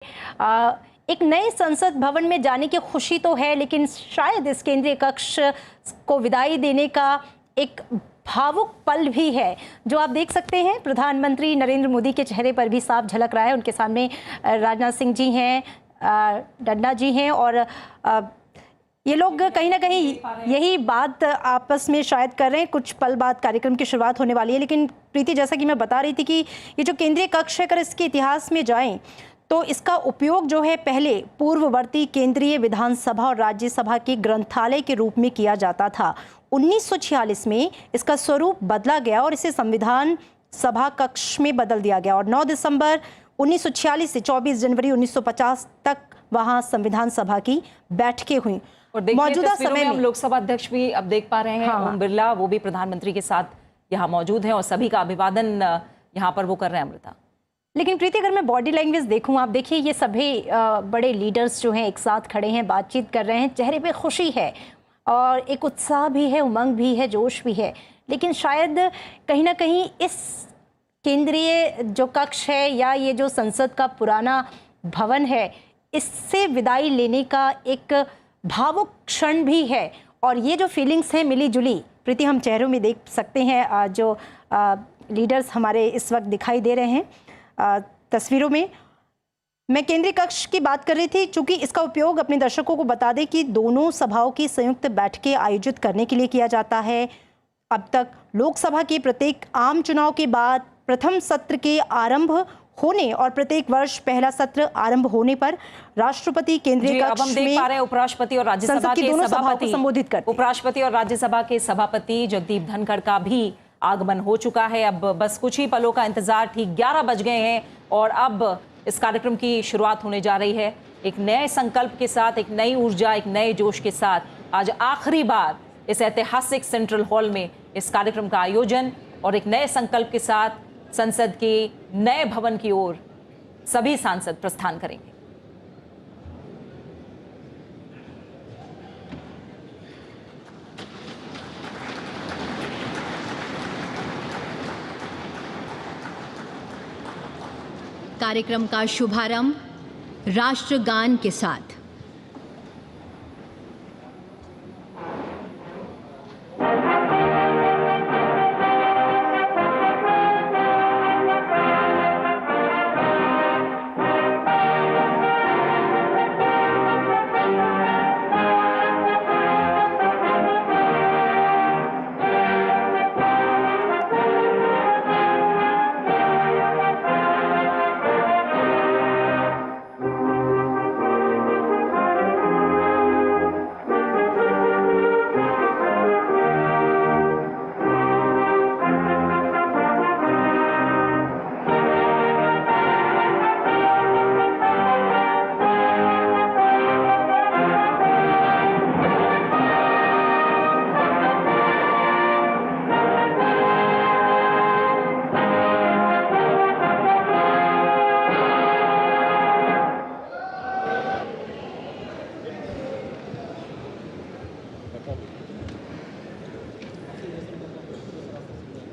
एक नए संसद भवन में जाने की खुशी तो है, लेकिन शायद इस केंद्रीय कक्ष को विदाई देने का एक भावुक पल भी है, जो आप देख सकते हैं। प्रधानमंत्री नरेंद्र मोदी के चेहरे पर भी साफ झलक रहा है। उनके सामने राजनाथ सिंह जी हैं, नड्डा जी हैं, और ये लोग कहीं ना कहीं यही बात आपस में शायद कर रहे हैं। कुछ पल बाद कार्यक्रम की शुरुआत होने वाली है। लेकिन प्रीति, जैसा कि मैं बता रही थी कि ये जो केंद्रीय कक्ष है, अगर इसके इतिहास में जाएं तो इसका उपयोग जो है पहले पूर्ववर्ती केंद्रीय विधानसभा और राज्यसभा के ग्रंथालय के रूप में किया जाता था। 1946 में इसका स्वरूप बदला गया और इसे संविधान सभा कक्ष में बदल दिया गया, और 9 दिसंबर 1946 से 24 जनवरी 1950 तक वहां संविधान सभा की बैठकें हुई। और मौजूदा समय में हम लोकसभा अध्यक्ष भी अब देख पा रहे हैं, ओम बिरला, वो भी प्रधानमंत्री के साथ यहाँ मौजूद हैं और सभी का अभिवादन यहाँ पर वो कर रहे हैं। अमृता, लेकिन प्रीति, अगर मैं बॉडी लैंग्वेज देखूं, आप देखिए ये सभी बड़े लीडर्स जो हैं एक साथ खड़े हैं, बातचीत कर रहे हैं, चेहरे पे खुशी है और एक उत्साह भी है, उमंग भी है, जोश भी है। लेकिन शायद कहीं ना कहीं इस केंद्रीय जो कक्ष है या ये जो संसद का पुराना भवन है, इससे विदाई लेने का एक भावुक क्षण भी है। और ये जो फीलिंग्स हैं मिली जुली, प्रीति, हम चेहरों में देख सकते हैं। जो लीडर्स हमारे इस वक्त दिखाई दे रहे हैं तस्वीरों में, मैं केंद्रीय कक्ष की बात कर रही थी, चूंकि इसका उपयोग अपने दर्शकों को बता दें कि दोनों सभाओं की संयुक्त बैठकें आयोजित करने के लिए किया जाता है। अब तक लोकसभा के प्रत्येक आम चुनाव के बाद प्रथम सत्र के आरंभ होने और प्रत्येक वर्ष पहला सत्र आरंभ होने पर राष्ट्रपति केंद्रीय कक्ष में देख पा रहे हैं उपराष्ट्रपति और राज्यसभा के सभापति संबोधित करते। उपराष्ट्रपति और राज्यसभा के सभापति जगदीप धनखड़ का भी आगमन हो चुका है। अब बस कुछ ही पलों का इंतजार, ठीक 11 बज गए हैं और अब इस कार्यक्रम की शुरुआत होने जा रही है। एक नए संकल्प के साथ, एक नई ऊर्जा, एक नए जोश के साथ आज आखिरी बार इस ऐतिहासिक सेंट्रल हॉल में इस कार्यक्रम का आयोजन, और एक नए संकल्प के साथ संसद के नए भवन की ओर सभी सांसद प्रस्थान करेंगे। कार्यक्रम का शुभारंभ राष्ट्रगान के साथ।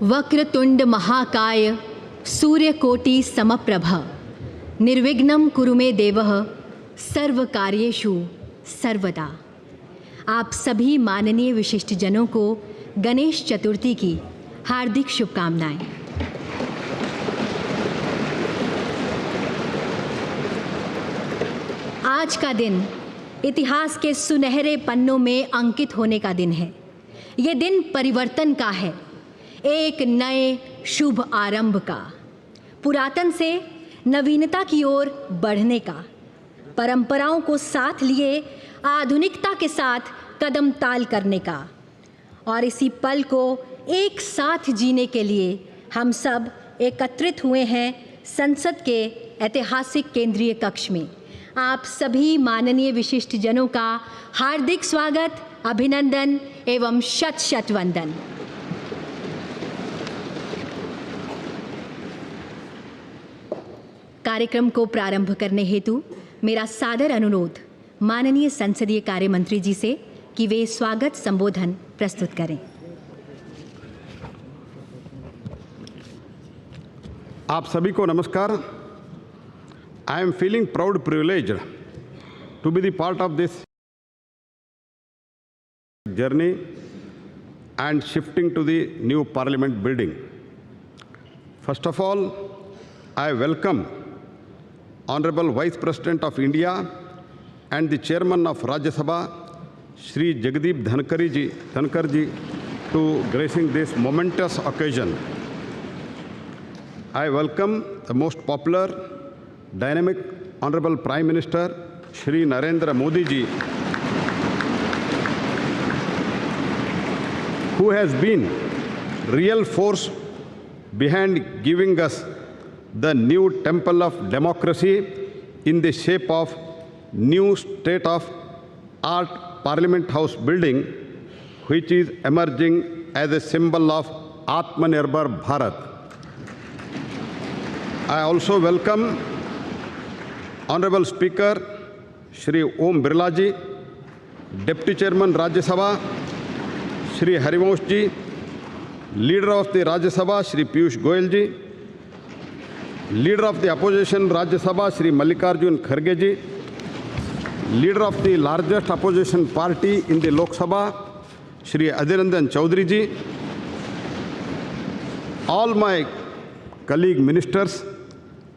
वक्रतुंड महाकाय सूर्यकोटि समप्रभ निर्विघ्नं कुरु मे देवः सर्वकार्येषु सर्वदा। आप सभी माननीय विशिष्ट जनों को गणेश चतुर्थी की हार्दिक शुभकामनाएं। आज का दिन इतिहास के सुनहरे पन्नों में अंकित होने का दिन है। ये दिन परिवर्तन का है, एक नए शुभ आरंभ का, पुरातन से नवीनता की ओर बढ़ने का, परंपराओं को साथ लिए आधुनिकता के साथ कदम ताल करने का। और इसी पल को एक साथ जीने के लिए हम सब एकत्रित हुए हैं संसद के ऐतिहासिक केंद्रीय कक्ष में। आप सभी माननीय विशिष्ट जनों का हार्दिक स्वागत, अभिनंदन एवं शत शत वंदन। कार्यक्रम को प्रारंभ करने हेतु मेरा सादर अनुरोध माननीय संसदीय कार्य मंत्री जी से कि वे स्वागत संबोधन प्रस्तुत करें। आप सभी को नमस्कार। I am feeling proud, privileged to be the part of this journey and shifting to the new Parliament building. First of all, I welcome Honorable Vice President of India and the Chairman of Rajya Sabha, Shri Jagdeep Dhankar ji, to gracing this momentous occasion. I welcome the most popular, dynamic, Honorable Prime Minister, Shri Narendra Modi ji, who has been real force behind giving us the new temple of democracy in the shape of new state-of-art Parliament House building, which is emerging as a symbol of Atmanirbhar Bharat. I also welcome Honorable Speaker Shri Om Birla ji, Deputy Chairman Rajya Sabha Shri Harivansh ji, Leader of the Rajya Sabha Shri Piyush Goyal ji, Leader of the Opposition Rajya Sabha Shri Mallikarjun Kharge ji, Leader of the largest opposition party in the Lok Sabha Shri Adhir Ranjan Chaudhary ji, all my colleague ministers,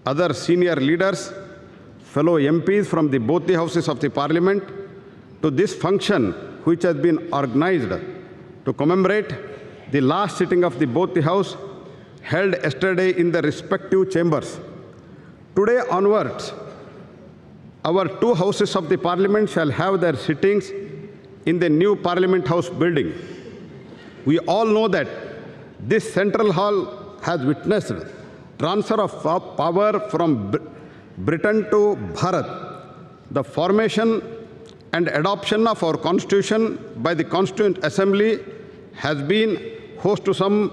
other senior leaders, fellow MPs from both the houses of the Parliament, to this function which has been organized to commemorate the last sitting of both the House held yesterday in the respective chambers. Today onwards, our two houses of the Parliament shall have their sittings in the new Parliament House building. We all know that this central hall has witnessed transfer of power from Britain to Bharat, the formation and adoption of our Constitution by the Constituent Assembly has been host to some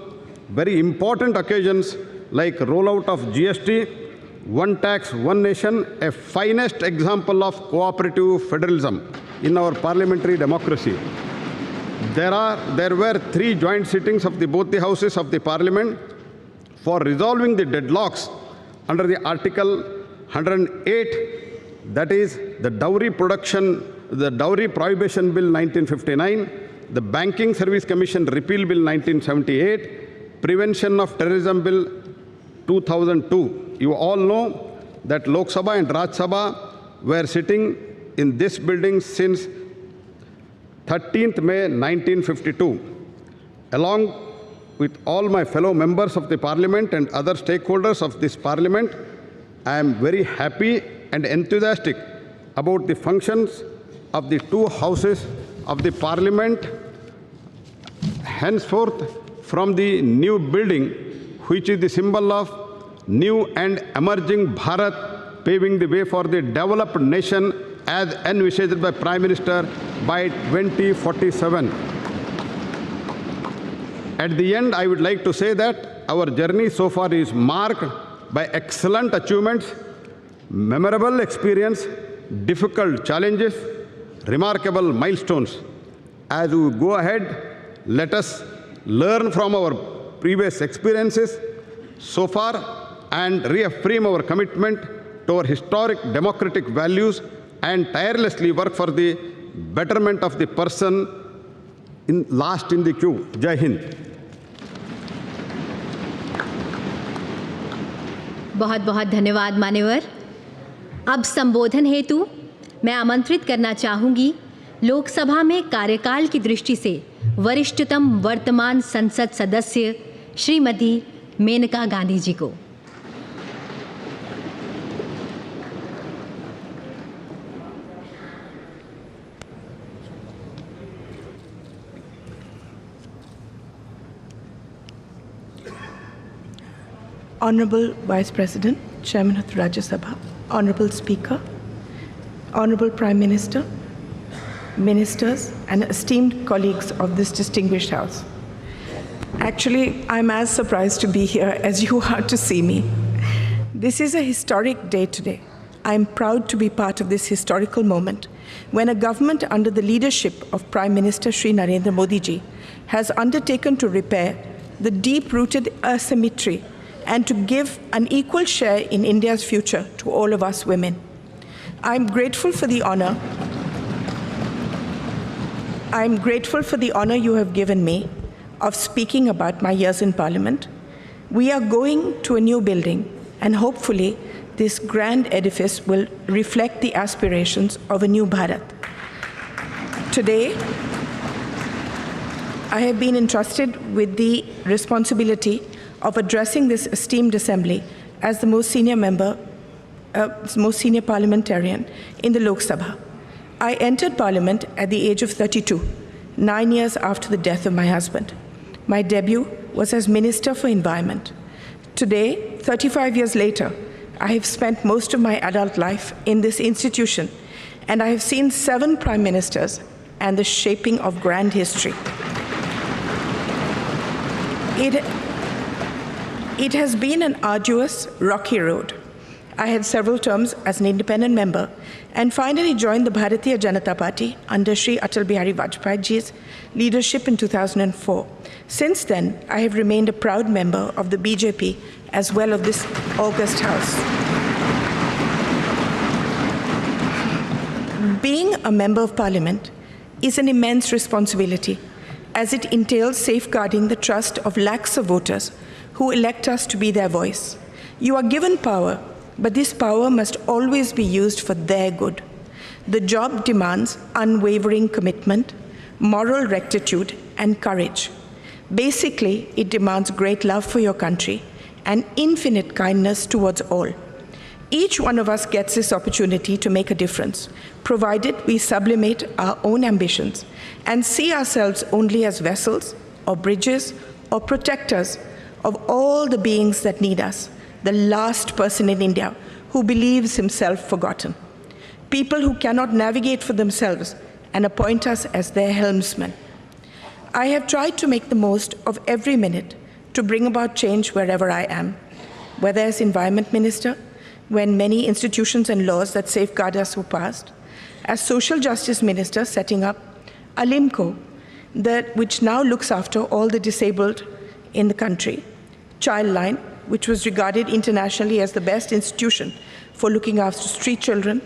very important occasions like rollout of GST, one tax, one nation, a finest example of cooperative federalism in our parliamentary democracy. There were 3 joint sittings of both the houses of the Parliament for resolving the deadlocks under the Article 108, that is the Dowry Prohibition Bill 1959, the Banking Service Commission Repeal Bill 1978, Prevention of Terrorism Bill 2002. You all know that Lok Sabha and Rajya Sabha were sitting in this building since 13th May 1952. Along with all my fellow members of the Parliament and other stakeholders of this Parliament, I am very happy and enthusiastic about the functions of the two houses of the Parliament henceforth from the new building, which is the symbol of new and emerging Bharat, paving the way for the developed nation as envisaged by Prime Minister by 2047. At the end, I would like to say that our journey so far is marked by excellent achievements, memorable experience, difficult challenges, remarkable milestones. As we go ahead, let us learn from our previous experiences so far and reaffirm our commitment to our historic democratic values and tirelessly work for the betterment of the person last in the queue. Jai Hind. बहुत बहुत धन्यवाद मान्यवर। अब संबोधन हेतु मैं आमंत्रित करना चाहूँगी लोकसभा में कार्यकाल की दृष्टि से वरिष्ठतम वर्तमान संसद सदस्य श्रीमती मेनका गांधी जी को। Honorable Vice President, Chairman of the Rajya Sabha, Honorable Speaker, Honorable Prime Minister, Ministers, and esteemed colleagues of this distinguished House. Actually, I'm as surprised to be here as you are to see me. This is a historic day today. I'm proud to be part of this historical moment when a government under the leadership of Prime Minister Shri Narendra Modi ji has undertaken to repair the deep-rooted asymmetry and to give an equal share in India's future to all of us women. I'm grateful for the honor you have given me of speaking about my years in Parliament. We are going to a new building, and hopefully this grand edifice will reflect the aspirations of a new Bharat. Today, I have been entrusted with the responsibility of addressing this esteemed assembly as the most senior parliamentarian in the Lok Sabha. I entered Parliament at the age of 32, 9 years after the death of my husband. My debut was as Minister for Environment. Today, 35 years later, I have spent most of my adult life in this institution, and I have seen 7 prime ministers and the shaping of grand history. It has been an arduous, rocky road. I had several terms as an independent member and finally joined the Bharatiya Janata Party under Shri Atal Bihari Vajpayeeji's leadership in 2004. Since then, I have remained a proud member of the BJP as well as this august house. Being a member of Parliament is an immense responsibility, as it entails safeguarding the trust of lakhs of voters who elect us to be their voice. You are given power, but this power must always be used for their good. The job demands unwavering commitment, moral rectitude, and courage. Basically, it demands great love for your country and infinite kindness towards all. Each one of us gets this opportunity to make a difference, provided we sublimate our own ambitions and see ourselves only as vessels or bridges or protectors of all the beings that need us, the last person in India who believes himself forgotten, people who cannot navigate for themselves and appoint us as their helmsmen. I have tried to make the most of every minute to bring about change wherever I am, whether as Environment Minister, when many institutions and laws that safeguard us were passed, as Social Justice Minister setting up Alimco, which now looks after all the disabled in the country, Childline, which was regarded internationally as the best institution for looking after street children,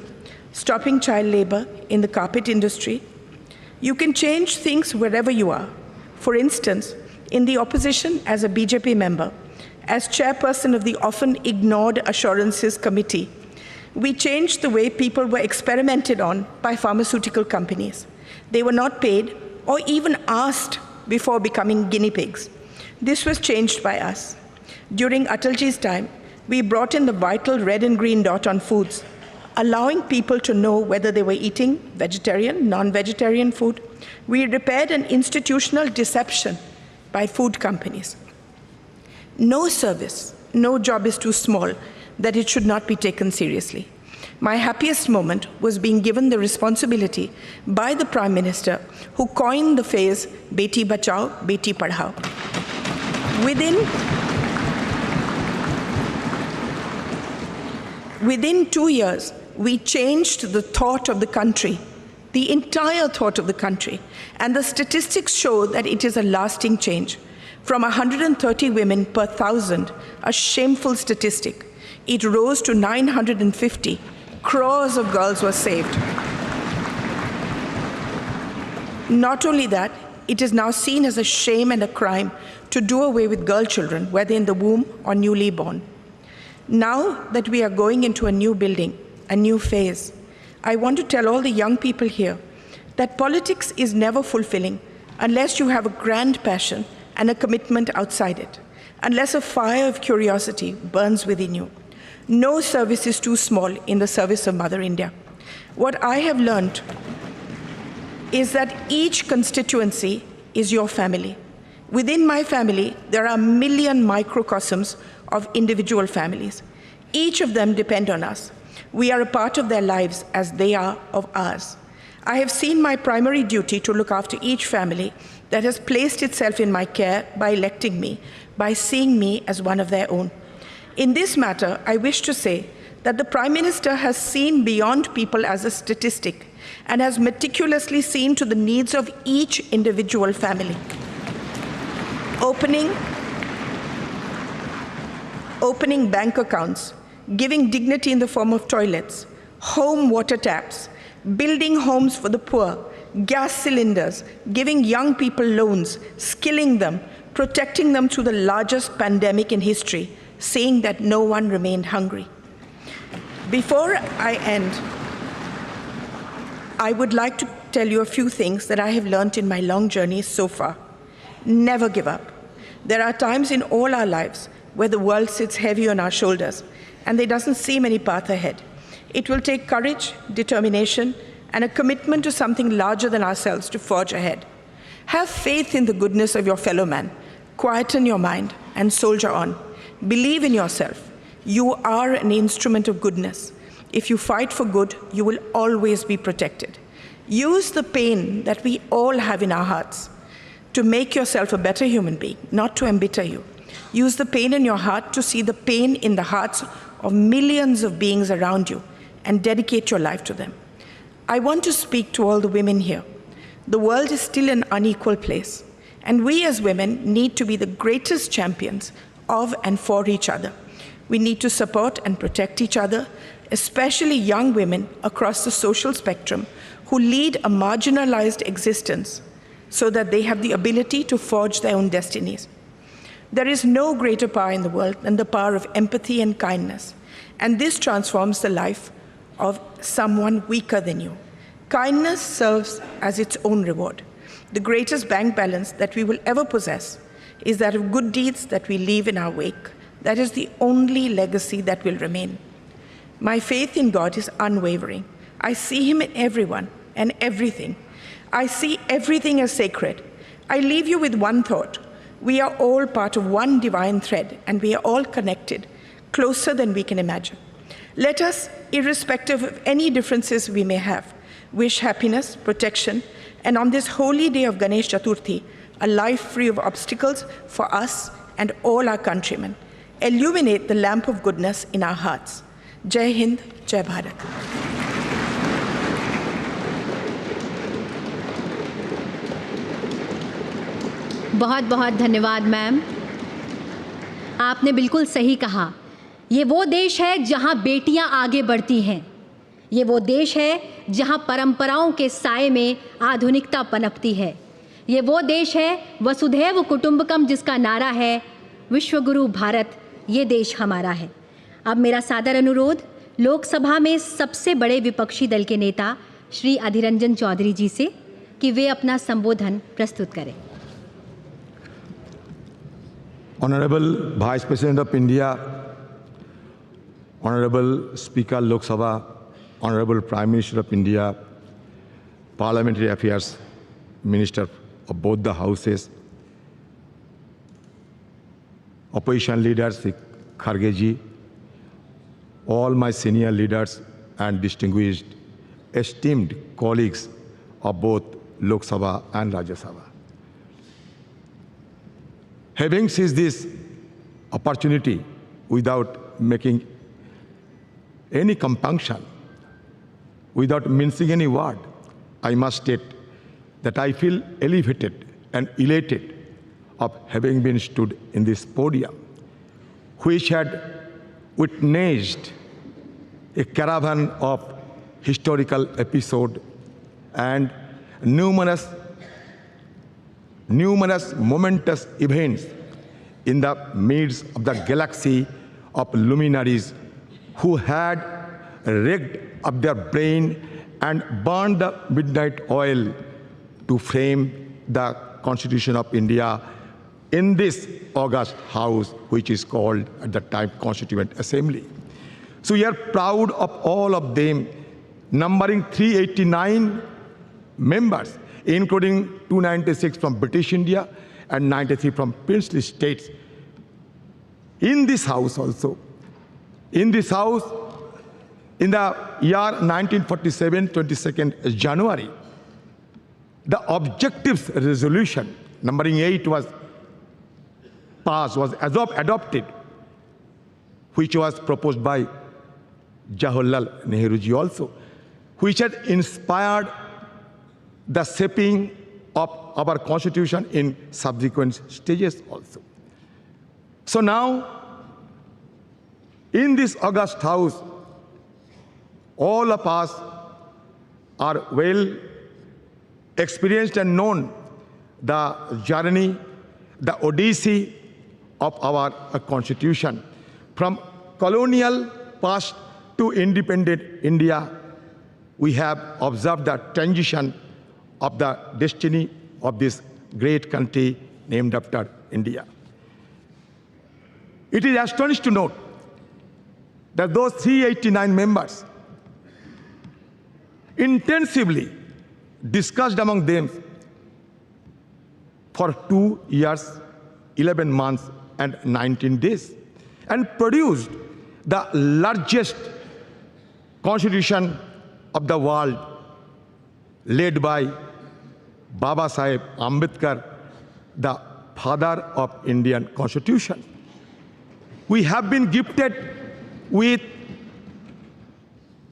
stopping child labor in the carpet industry. You can change things wherever you are. For instance, in the opposition as a BJP member, as chairperson of the often ignored Assurances Committee, we changed the way people were experimented on by pharmaceutical companies. They were not paid or even asked before becoming guinea pigs. This was changed by us. During Atalji's time, we brought in the vital red and green dot on foods, allowing people to know whether they were eating vegetarian, non-vegetarian food. We repaired an institutional deception by food companies. No service, no job is too small that it should not be taken seriously. My happiest moment was being given the responsibility by the Prime Minister, who coined the phrase, Beti Bachao, Beti Padhao. Within 2 years, we changed the thought of the country, the entire thought of the country, and the statistics show that it is a lasting change. From 130 women per 1,000, a shameful statistic, it rose to 950. Crores of girls were saved. Not only that, it is now seen as a shame and a crime to do away with girl children, whether in the womb or newly born. Now that we are going into a new building, a new phase, I want to tell all the young people here that politics is never fulfilling unless you have a grand passion and a commitment outside it, unless a fire of curiosity burns within you. No service is too small in the service of Mother India. What I have learned is that each constituency is your family. Within my family, there are a million microcosms of individual families. Each of them depend on us. We are a part of their lives as they are of ours. I have seen my primary duty to look after each family that has placed itself in my care by electing me, by seeing me as one of their own. In this matter, I wish to say that the Prime Minister has seen beyond people as a statistic and has meticulously seen to the needs of each individual family. opening bank accounts, giving dignity in the form of toilets, home water taps, building homes for the poor, gas cylinders, giving young people loans, skilling them, protecting them through the largest pandemic in history, saying that no one remained hungry. Before I end, I would like to tell you a few things that I have learned in my long journey so far. Never give up. There are times in all our lives where the world sits heavy on our shoulders and there doesn't seem any path ahead. It will take courage, determination, and a commitment to something larger than ourselves to forge ahead. Have faith in the goodness of your fellow man. Quieten your mind and soldier on. Believe in yourself. You are an instrument of goodness. If you fight for good, you will always be protected. Use the pain that we all have in our hearts to make yourself a better human being, not to embitter you. Use the pain in your heart to see the pain in the hearts of millions of beings around you and dedicate your life to them. I want to speak to all the women here. The world is still an unequal place, and we as women need to be the greatest champions of and for each other. We need to support and protect each other, especially young women across the social spectrum who lead a marginalized existence so that they have the ability to forge their own destinies. There is no greater power in the world than the power of empathy and kindness, and this transforms the life of someone weaker than you. Kindness serves as its own reward. The greatest bank balance that we will ever possess is that of good deeds that we leave in our wake. That is the only legacy that will remain. My faith in God is unwavering. I see Him in everyone and everything. I see everything as sacred. I leave you with one thought. We are all part of one divine thread, and we are all connected, closer than we can imagine. Let us, irrespective of any differences we may have, wish happiness, protection, and on this holy day of Ganesh Chaturthi, a life free of obstacles for us and all our countrymen. Illuminate the lamp of goodness in our hearts. Jai Hind, Jai Bharat. बहुत बहुत धन्यवाद ma'am. आपने बिल्कुल सही कहा। ये वो देश है जहां बेटियां आगे बढ़ती हैं। ये वो देश है जहां परंपराओं के साए में आधुनिकता पनपती है। ये वो देश है वसुधैव कुटुंबकम, जिसका नारा है विश्वगुरु भारत, ये देश हमारा है। अब मेरा सादर अनुरोध लोकसभा में सबसे बड़े विपक्षी दल के नेता श्री अधीर रंजन चौधरी जी से कि वे अपना संबोधन प्रस्तुत करें। Honorable Vice President of India, Honorable Speaker Lok Sabha, Honorable Prime Minister of India, Parliamentary Affairs Minister of both the houses, opposition leaders, Kharge ji, all my senior leaders and distinguished, esteemed colleagues of both Lok Sabha and Rajya Sabha. Having seized this opportunity without making any compunction, without mincing any word, I must state that I feel elevated and elated of having been stood in this podium, which had witnessed a caravan of historical episodes and numerous momentous events in the midst of the galaxy of luminaries who had rigged up their brain and burned the midnight oil to frame the Constitution of India in this august house, which is called at the time Constituent Assembly. So we are proud of all of them, numbering 389 members, including 296 from British India and 93 from princely states. In this house also, in this house, in the year 1947, 22nd January, the objectives resolution, numbering 8, was passed, was adopted, which was proposed by Jawaharlal Nehru ji also, which had inspired the shaping of our constitution in subsequent stages also. So now, In this august house, all of us are well experienced and known the journey, the odyssey of our constitution. From colonial past to independent India, we have observed the transition of the destiny of this great country named after India. It is astonishing to note that those 389 members intensively discussed among them for 2 years, 11 months, and 19 days, and produced the largest constitution of the world, led by Baba Saheb Ambedkar, the father of Indian Constitution. We have been gifted with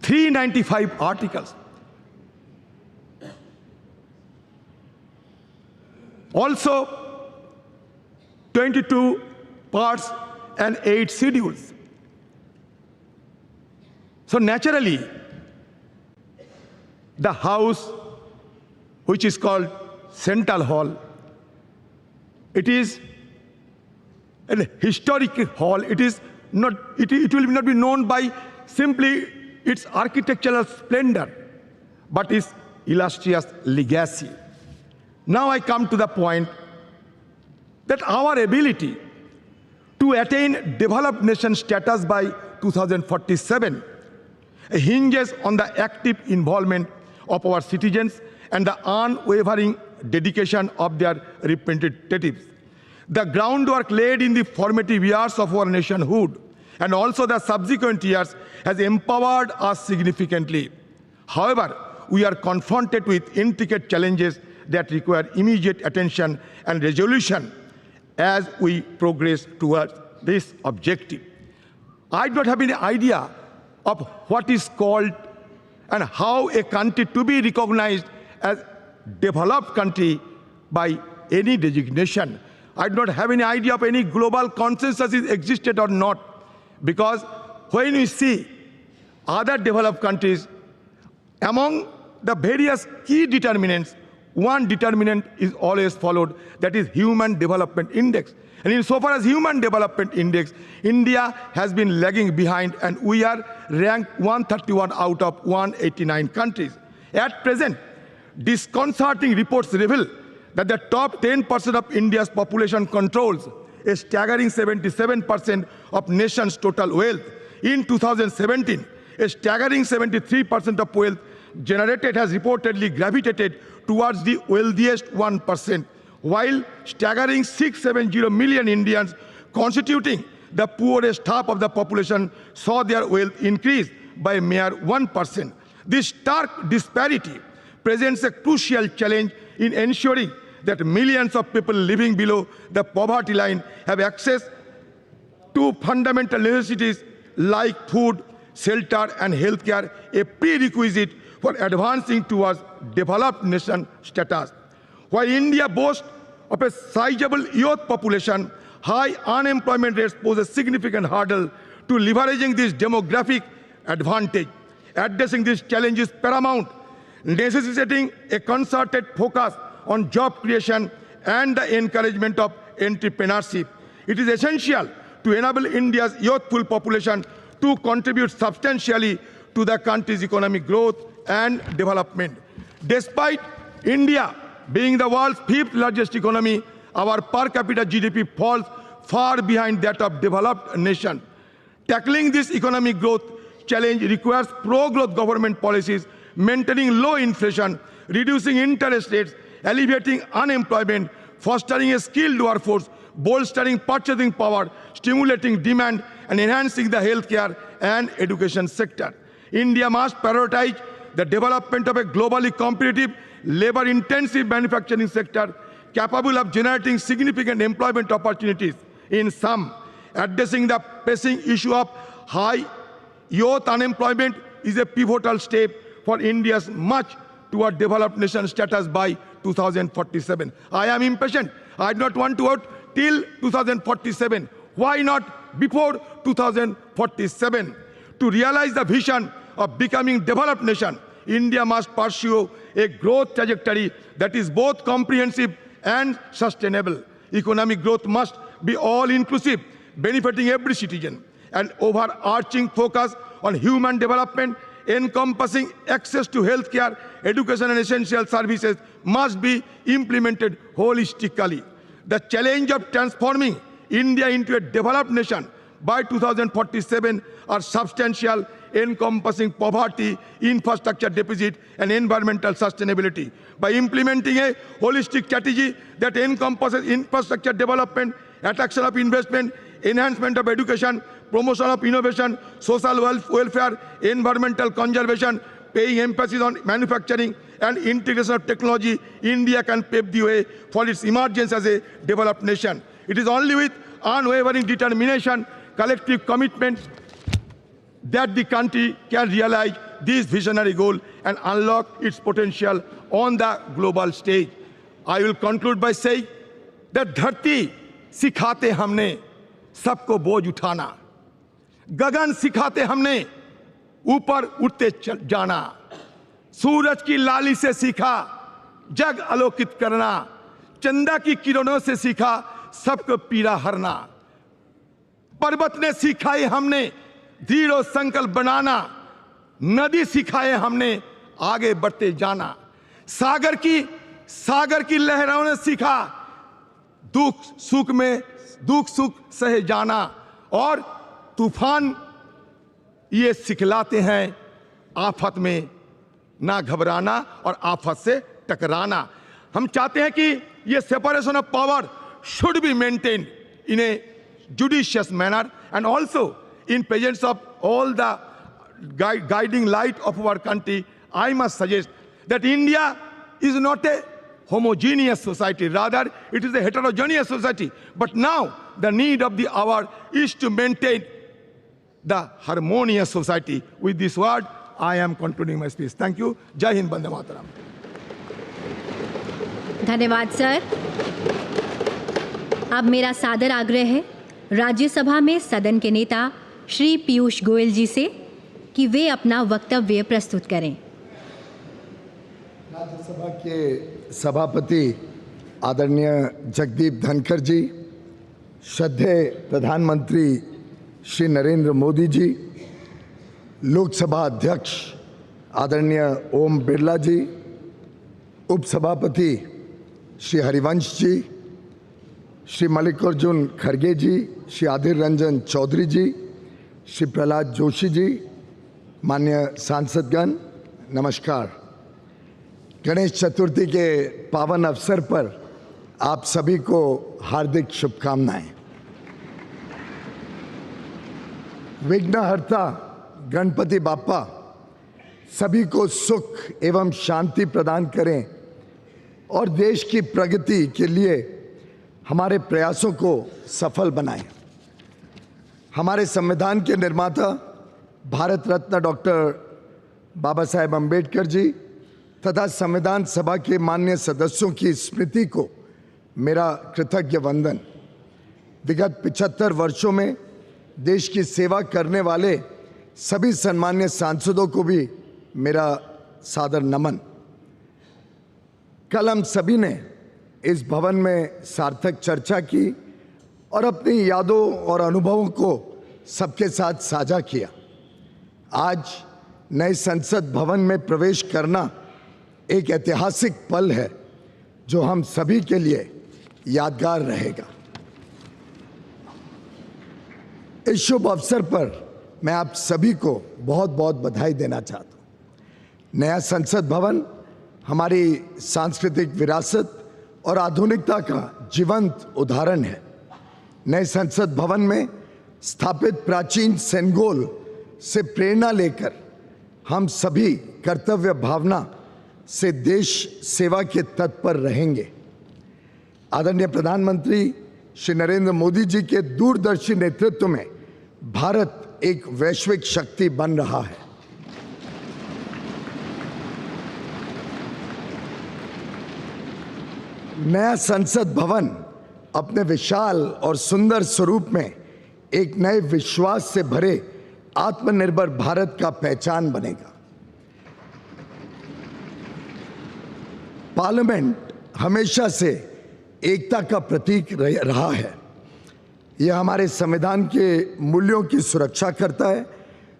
395 articles. Also, 22 parts and 8 schedules. So naturally, the house, which is called Central Hall, it is a historic hall. It is not. It will not be known by simply its architectural splendor, but its illustrious legacy. Now I come to the point that our ability to attain developed nation status by 2047 hinges on the active involvement of our citizens and the unwavering dedication of their representatives. The groundwork laid in the formative years of our nationhood and also the subsequent years has empowered us significantly. However, we are confronted with intricate challenges that require immediate attention and resolution as we progress towards this objective. I do not have any idea of what is called and how a country to be recognized as developed country by any designation. I do not have any idea of any global consensus is existed or not, because when we see other developed countries, among the various key determinants, one determinant is always followed, that is Human Development Index. And insofar as Human Development Index, India has been lagging behind, and we are ranked 131 out of 189 countries. At present, disconcerting reports reveal that the top 10% of India's population controls a staggering 77% of nation's total wealth. In 2017, a staggering 73% of wealth generated has reportedly gravitated towards the wealthiest 1%, while staggering 670 million Indians constituting the poorest half of the population saw their wealth increase by a mere 1%. This stark disparity presents a crucial challenge in ensuring that millions of people living below the poverty line have access to fundamental necessities like food, shelter, and healthcare, a prerequisite for advancing towards developed nation status. While India boasts of a sizable youth population, high unemployment rates pose a significant hurdle to leveraging this demographic advantage. Addressing this challenge is paramount, necessitating a concerted focus on job creation and the encouragement of entrepreneurship. It is essential to enable India's youthful population to contribute substantially to the country's economic growth and development. Despite India being the world's 5th largest economy, our per capita GDP falls far behind that of developed nations. Tackling this economic growth challenge requires pro-growth government policies, maintaining low inflation, reducing interest rates, alleviating unemployment, fostering a skilled workforce, bolstering purchasing power, stimulating demand, and enhancing the healthcare and education sector. India must prioritize the development of a globally competitive, labor-intensive manufacturing sector capable of generating significant employment opportunities. In sum, addressing the pressing issue of high youth unemployment is a pivotal step for India's march toward developed nation status by 2047. I am impatient. I do not want to wait till 2047. Why not before 2047. To realize the vision of becoming developed nation, India must pursue a growth trajectory that is both comprehensive and sustainable. Economic growth must be all-inclusive, benefiting every citizen. An overarching focus on human development, encompassing access to healthcare, education and essential services, must be implemented holistically. The challenge of transforming India into a developed nation by 2047 are substantial, encompassing poverty, infrastructure deficit, and environmental sustainability. By implementing a holistic strategy that encompasses infrastructure development, attraction of investment, enhancement of education, promotion of innovation, social welfare, environmental conservation, paying emphasis on manufacturing and integration of technology, India can pave the way for its emergence as a developed nation. It is only with unwavering determination, collective commitment, that the country can realize this visionary goal and unlock its potential on the global stage. I will conclude by saying that धरती सिखाते हमने सबको बोझ उठाना, गगन सिखाते हमने ऊपर उठते जाना, सूरज की लाली से सीखा जग आलोकित करना, चंदा की किरणों से सीखा सबको पीड़ा हरना, पर्वत ने सिखाए हमने दृढ़ संकल्प बनाना, नदी सिखाए हमने आगे बढ़ते जाना, सागर की लहरों ने सीखा दुख सुख सहे जाना, और तूफान ये सिखलाते हैं आफत में ना घबराना और आफत से टकराना. हम चाहते हैं कि ये separation of power should be maintained in a judicious manner, and also in presence of all the guiding light of our country. I must suggest that India is not a homogeneous society, rather it is a heterogeneous society. But now the need of the hour is to maintain the harmonious society. With this word, I am concluding my speech. Thank you. Jai Hind, Bande Mataram. धन्यवाद sir. अब मेरा सादर आग्रह है राज्यसभा में सदन के नेता श्री पीयूष गोयल जी से कि वे अपना वक्तव्य प्रस्तुत करें. राज्यसभा के सभापति आदरणीय जगदीप धनखड़ जी, श्रद्धेय प्रधानमंत्री श्री नरेंद्र मोदी जी, लोकसभा अध्यक्ष आदरणीय ओम बिरला जी, उपसभापति श्री हरिवंश जी, श्री मल्लिकार्जुन खड़गे जी, श्री आदिर रंजन चौधरी जी, श्री प्रहलाद जोशी जी, माननीय सांसदगण, नमस्कार. गणेश चतुर्थी के पावन अवसर पर आप सभी को हार्दिक शुभकामनाएं. विघ्नहर्ता गणपति बाप्पा सभी को सुख एवं शांति प्रदान करें और देश की प्रगति के लिए हमारे प्रयासों को सफल बनाएं. हमारे संविधान के निर्माता भारत रत्न डॉक्टर बाबा साहेब अम्बेडकर जी तथा संविधान सभा के माननीय सदस्यों की स्मृति को मेरा कृतज्ञ वंदन. विगत 75 वर्षों में देश की सेवा करने वाले सभी सम्मान्य सांसदों को भी मेरा सादर नमन. कल हम सभी ने इस भवन में सार्थक चर्चा की और अपनी यादों और अनुभवों को सबके साथ साझा किया. आज नए संसद भवन में प्रवेश करना एक ऐतिहासिक पल है जो हम सभी के लिए यादगार रहेगा. इस शुभ अवसर पर मैं आप सभी को बहुत बहुत बधाई देना चाहता हूँ. नया संसद भवन हमारी सांस्कृतिक विरासत और आधुनिकता का जीवंत उदाहरण है. नए संसद भवन में स्थापित प्राचीन सेनगोल से प्रेरणा लेकर हम सभी कर्तव्य भावना से देश सेवा के तत्पर रहेंगे. आदरणीय प्रधानमंत्री श्री नरेंद्र मोदी जी के दूरदर्शी नेतृत्व में भारत एक वैश्विक शक्ति बन रहा है. नया संसद भवन अपने विशाल और सुंदर स्वरूप में एक नए विश्वास से भरे आत्मनिर्भर भारत का पहचान बनेगा। पार्लियामेंट हमेशा से एकता का प्रतीक रहा है। यह हमारे संविधान के मूल्यों की सुरक्षा करता है,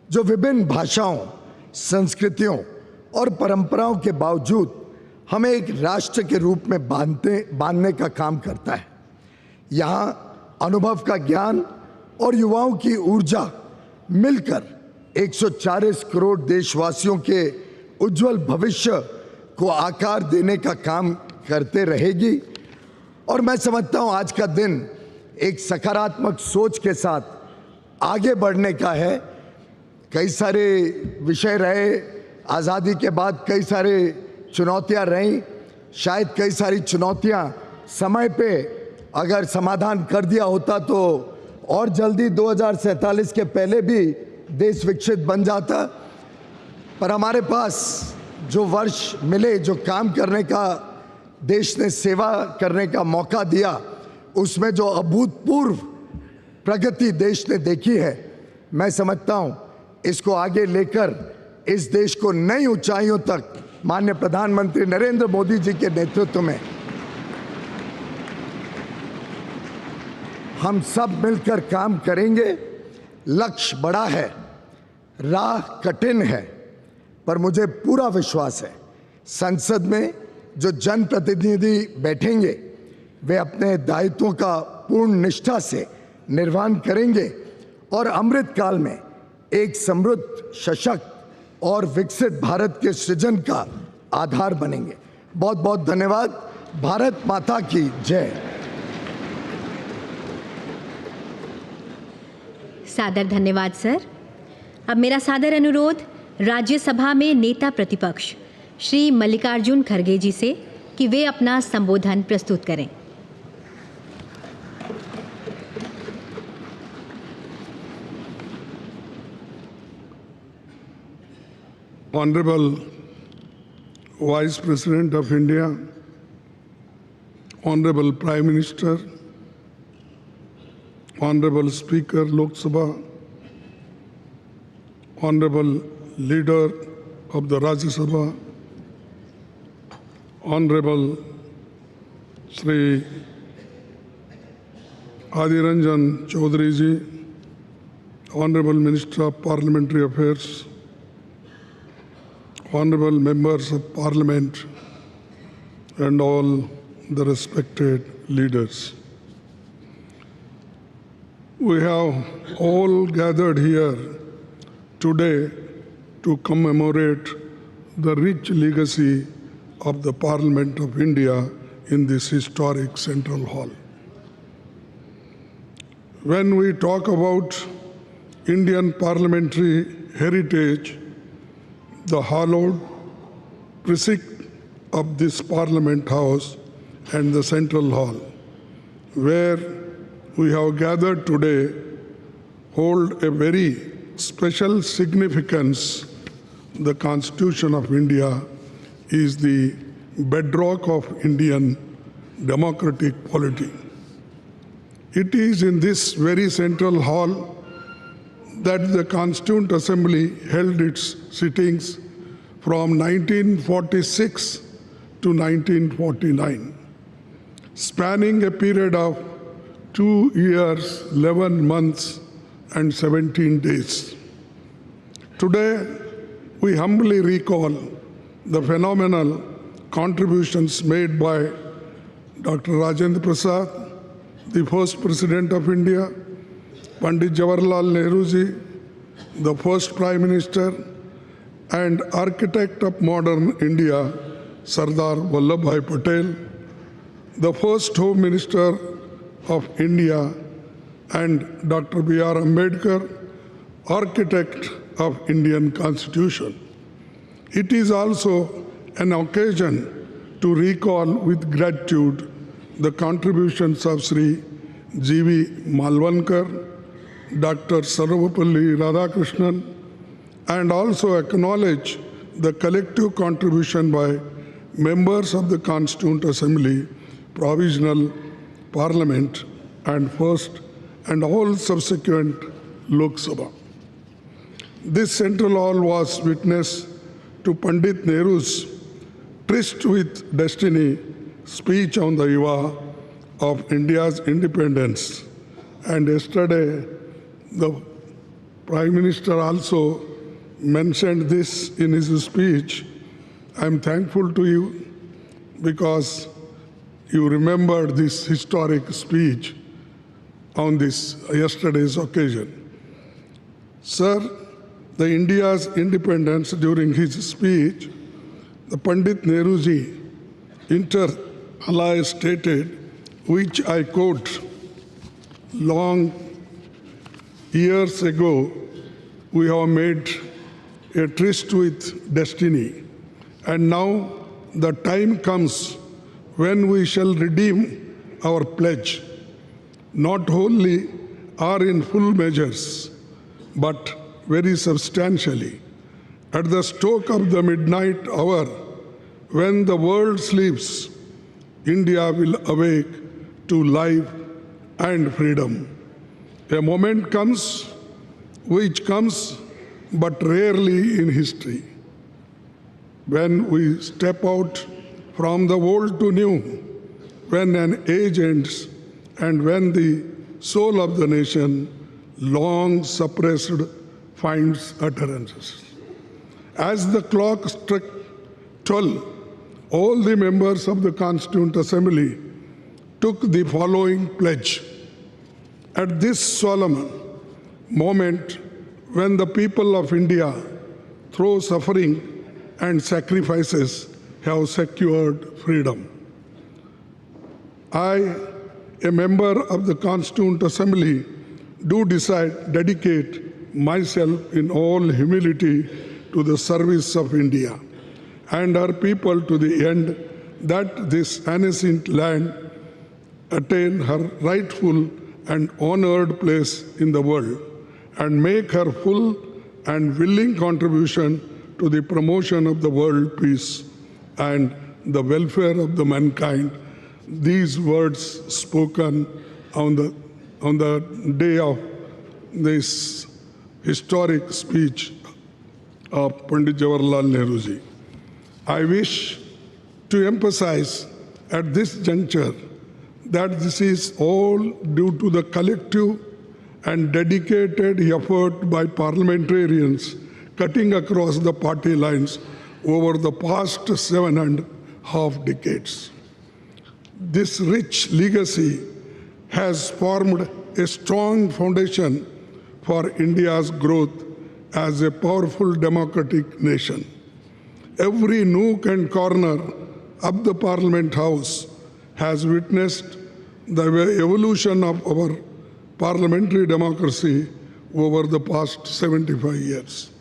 जो विभिन्न भाषाओं, संस्कृतियों और परंपराओं के बावजूद हमें एक राष्ट्र के रूप में बांधने का काम करता है। यहाँ अनुभव का ज्ञान और युवाओं की ऊर्जा मिलकर 140 करोड़ देशवासियों के उज्जवल भविष्य को आकार देने का काम करते रहेगी। और मैं समझता हूँ आज का दिन एक सकारात्मक सोच के साथ आगे बढ़ने का है। कई सारे विषय रहे, आज़ादी के बाद कई सारे चुनौतियां रहीं। शायद कई सारी चुनौतियां समय पे अगर समाधान कर दिया होता तो और जल्दी 2047 के पहले भी देश विकसित बन जाता। पर हमारे पास जो वर्ष मिले, जो काम करने का, देश ने सेवा करने का मौका दिया, उसमें जो अभूतपूर्व प्रगति देश ने देखी है, मैं समझता हूँ इसको आगे लेकर इस देश को नई ऊंचाइयों तक माननीय प्रधानमंत्री नरेंद्र मोदी जी के नेतृत्व में हम सब मिलकर काम करेंगे। लक्ष्य बड़ा है, राह कठिन है, पर मुझे पूरा विश्वास है संसद में जो जनप्रतिनिधि बैठेंगे वे अपने दायित्वों का पूर्ण निष्ठा से निर्वहन करेंगे और अमृत काल में एक समृद्ध, सशक्त और विकसित भारत के सृजन का आधार बनेंगे। बहुत बहुत धन्यवाद। भारत माता की जय। सादर धन्यवाद सर। अब मेरा सादर अनुरोध राज्यसभा में नेता प्रतिपक्ष श्री मल्लिकार्जुन खड़गे जी से कि वे अपना संबोधन प्रस्तुत करें। Honorable Vice President of India, Honorable Prime Minister, Honorable Speaker Lok Sabha, Honorable Leader of the Rajya Sabha, Honorable Shri Adiranjan Chaudhary ji, Honorable Minister of Parliamentary Affairs, Honorable Members of Parliament and all the respected leaders. We have all gathered here today to commemorate the rich legacy of the Parliament of India in this historic Central Hall. When we talk about Indian parliamentary heritage, the hallowed precinct of this Parliament House and the Central Hall, where we have gathered today, hold a very special significance. The Constitution of India is the bedrock of Indian democratic polity. It is in this very Central Hall that the Constituent Assembly held its sittings from 1946 to 1949, spanning a period of 2 years, 11 months, and 17 days. Today, we humbly recall the phenomenal contributions made by Dr. Rajendra Prasad, the first President of India, Pandit Jawaharlal Nehru ji, the first Prime Minister, and architect of modern India, Sardar Vallabhbhai Patel, the first Home Minister of India, and Dr. B.R. Ambedkar, architect of Indian Constitution. It is also an occasion to recall with gratitude the contributions of Sri G.V. Malvankar, Dr. Sarvapalli Radhakrishnan, and also acknowledge the collective contribution by members of the Constituent Assembly, Provisional Parliament, and First and all subsequent Lok Sabha. This central hall was witness to Pandit Nehru's tryst with destiny speech on the eve of India's independence. And yesterday, the Prime Minister also mentioned this in his speech. I'm thankful to you because you remembered this historic speech on this yesterday's occasion. Sir, the India's independence during his speech, the Pandit Nehruji inter alia stated, which I quote, long years ago, we have made a tryst with destiny, and now the time comes when we shall redeem our pledge, not wholly or in full measures, but very substantially. At the stroke of the midnight hour, when the world sleeps, India will awake to life and freedom. A moment comes, which comes but rarely in history, when we step out from the old to new, when an age ends, and when the soul of the nation, long suppressed, finds utterances. As the clock struck 12, all the members of the Constituent Assembly took the following pledge. At this solemn moment, when the people of India, through suffering and sacrifices, have secured freedom, I, a member of the Constituent Assembly, do dedicate myself in all humility to the service of India and her people to the end that this ancient land attain her rightful and honored place in the world and make her full and willing contribution to the promotion of the world peace and the welfare of the mankind. These words spoken on the day of this historic speech of Pandit Jawaharlal Nehru ji. I wish to emphasize at this juncture that this is all due to the collective and dedicated effort by parliamentarians cutting across the party lines over the past 7.5 decades. This rich legacy has formed a strong foundation for India's growth as a powerful democratic nation. Every nook and corner of the Parliament House has witnessed the evolution of our parliamentary democracy over the past 75 years.